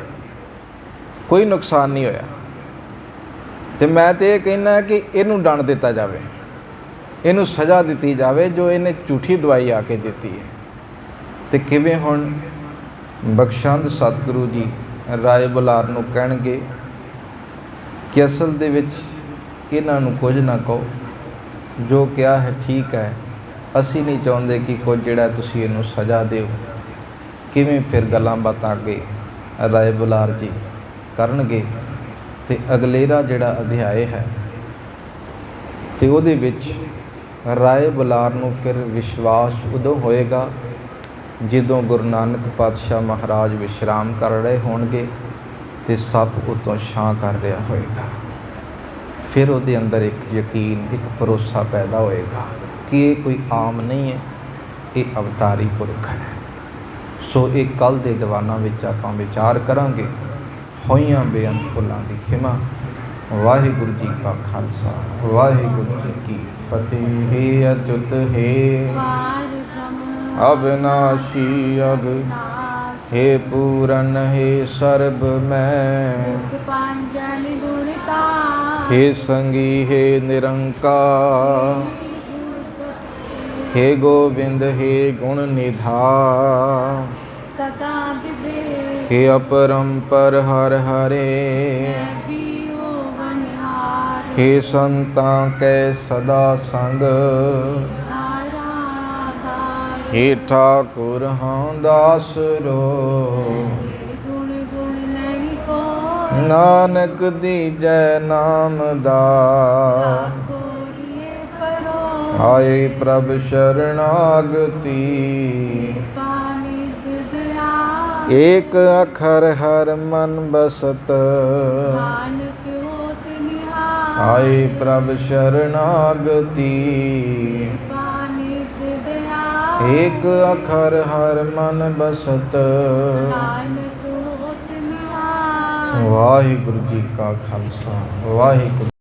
ਕੋਈ ਨੁਕਸਾਨ ਨਹੀਂ ਹੋਇਆ। ਤੇ ਮੈਂ ਤੇ ਇਹ ਕਹਿੰਦਾ ਕਿ ਇਹਨੂੰ ਦੰਡ ਦਿੱਤਾ ਜਾਵੇ, ਇਹਨੂੰ ਸਜ਼ਾ ਦਿੱਤੀ ਜਾਵੇ ਜੋ ਇਹਨੇ ਝੂਠੀ ਦਵਾਈ ਆ ਕੇ ਦਿੱਤੀ ਹੈ। ਤੇ ਕਿਵੇਂ? ਹੁਣ ਬਖਸ਼ੰਦ ਸਤਿਗੁਰੂ ਜੀ ਰਾਏ ਬੁਲਾਰ ਨੂੰ ਕਹਿਣਗੇ ਕਿ ਅਸਲ ਦੇ ਵਿੱਚ ਇਹਨਾਂ ਨੂੰ ਕੁਝ ਨਾ ਕਹੋ, ਜੋ ਕਿਹਾ ਹੈ ਠੀਕ ਹੈ, ਅਸੀਂ ਨਹੀਂ ਚਾਹੁੰਦੇ ਕਿ ਕੁਝ ਜਿਹੜਾ ਤੁਸੀਂ ਇਹਨੂੰ ਸਜ਼ਾ ਦਿਓ। ਕਿਵੇਂ ਫਿਰ ਗੱਲਾਂ ਬਾਤਾਂ ਅੱਗੇ ਰਾਏ ਬੁਲਾਰ ਜੀ ਕਰਨਗੇ। ਤੇ ਅਗਲੇਰਾ ਜਿਹੜਾ ਅਧਿਆਏ ਹੈ ਤੇ ਉਹਦੇ ਵਿੱਚ ਰਾਏ ਬੁਲਾਰ ਨੂੰ ਫਿਰ ਵਿਸ਼ਵਾਸ ਉਦੋਂ ਹੋਏਗਾ ਜਦੋਂ ਗੁਰੂ ਨਾਨਕ ਪਾਤਸ਼ਾਹ ਮਹਾਰਾਜ ਵਿਸ਼ਰਾਮ ਕਰ ਰਹੇ ਹੋਣਗੇ ਤੇ ਸੱਪ ਉੱਤੋਂ ਛਾਂ ਕਰ ਰਿਹਾ ਹੋਏਗਾ। ਫਿਰ ਉਹਦੇ ਅੰਦਰ ਇੱਕ ਯਕੀਨ, ਇੱਕ ਭਰੋਸਾ ਪੈਦਾ ਹੋਏਗਾ ਕਿ ਇਹ ਕੋਈ ਆਮ ਨਹੀਂ ਹੈ, ਇਹ ਅਵਤਾਰੀ ਪੁਰਖ ਹੈ। ਸੋ ਇਹ ਕੱਲ੍ਹ ਦੇ ਦੀਵਾਨਾਂ ਵਿੱਚ ਆਪਾਂ ਵਿਚਾਰ ਕਰਾਂਗੇ। ਹੋਈਆਂ ਬੇਅੰਤ ਭੁੱਲਾਂ ਦੀ ਖਿਮਾ। ਵਾਹਿਗੁਰੂ ਜੀ ਕਾ ਖਾਲਸਾ, ਵਾਹਿਗੁਰੂ ਜੀ ਕੀ ਫਤਿਹ। ਹੇ ਅਚੁੱਤ ਹੇ ਅਬਿਨਾਸ਼ੀ ਅਗਨਾਸ਼, ਹੇ ਪੂਰਨ ਹੇ ਸਰਬ ਮੈਂ, ਹੇ ਸੰਗੀ ਹੇ ਨਿਰੰਕਾਰ, ਹੇ ਗੋਬਿੰਦ ਹੇ ਗੁਣ ਨਿਧਾਨ, ਹੇ ਅਪਰੰਪਰ ਹਰ ਹਰੇ, ਹੇ ਸੰਤਾਂ ਕੈ ਸਦਾ ਸੰਗ, ਹੇ ਠਾਕੁਰ ਹਾਂ ਦਾਸ ਰੋ, ਨਾਨਕ ਦੀਜੈ ਨਾਮ ਦਾ, ਆਏ ਪ੍ਰਭ ਸ਼ਰਨਾਗਤੀ, ਏਕ ਅਖਰ ਹਰ ਮਨ ਬਸਤ, ਆਏ ਪ੍ਰਭ ਸ਼ਰਨਾਗਤੀ, ਏਕ ਅਖਰ ਹਰ ਮਨ ਬਸਤ। ਨਾਨਕ ਹੋਤ ਨਿਵਾਸ। ਵਾਹਿਗੁਰੂ ਜੀ ਕਾ ਖਾਲਸਾ ਵਾਹਿਗੁਰੂ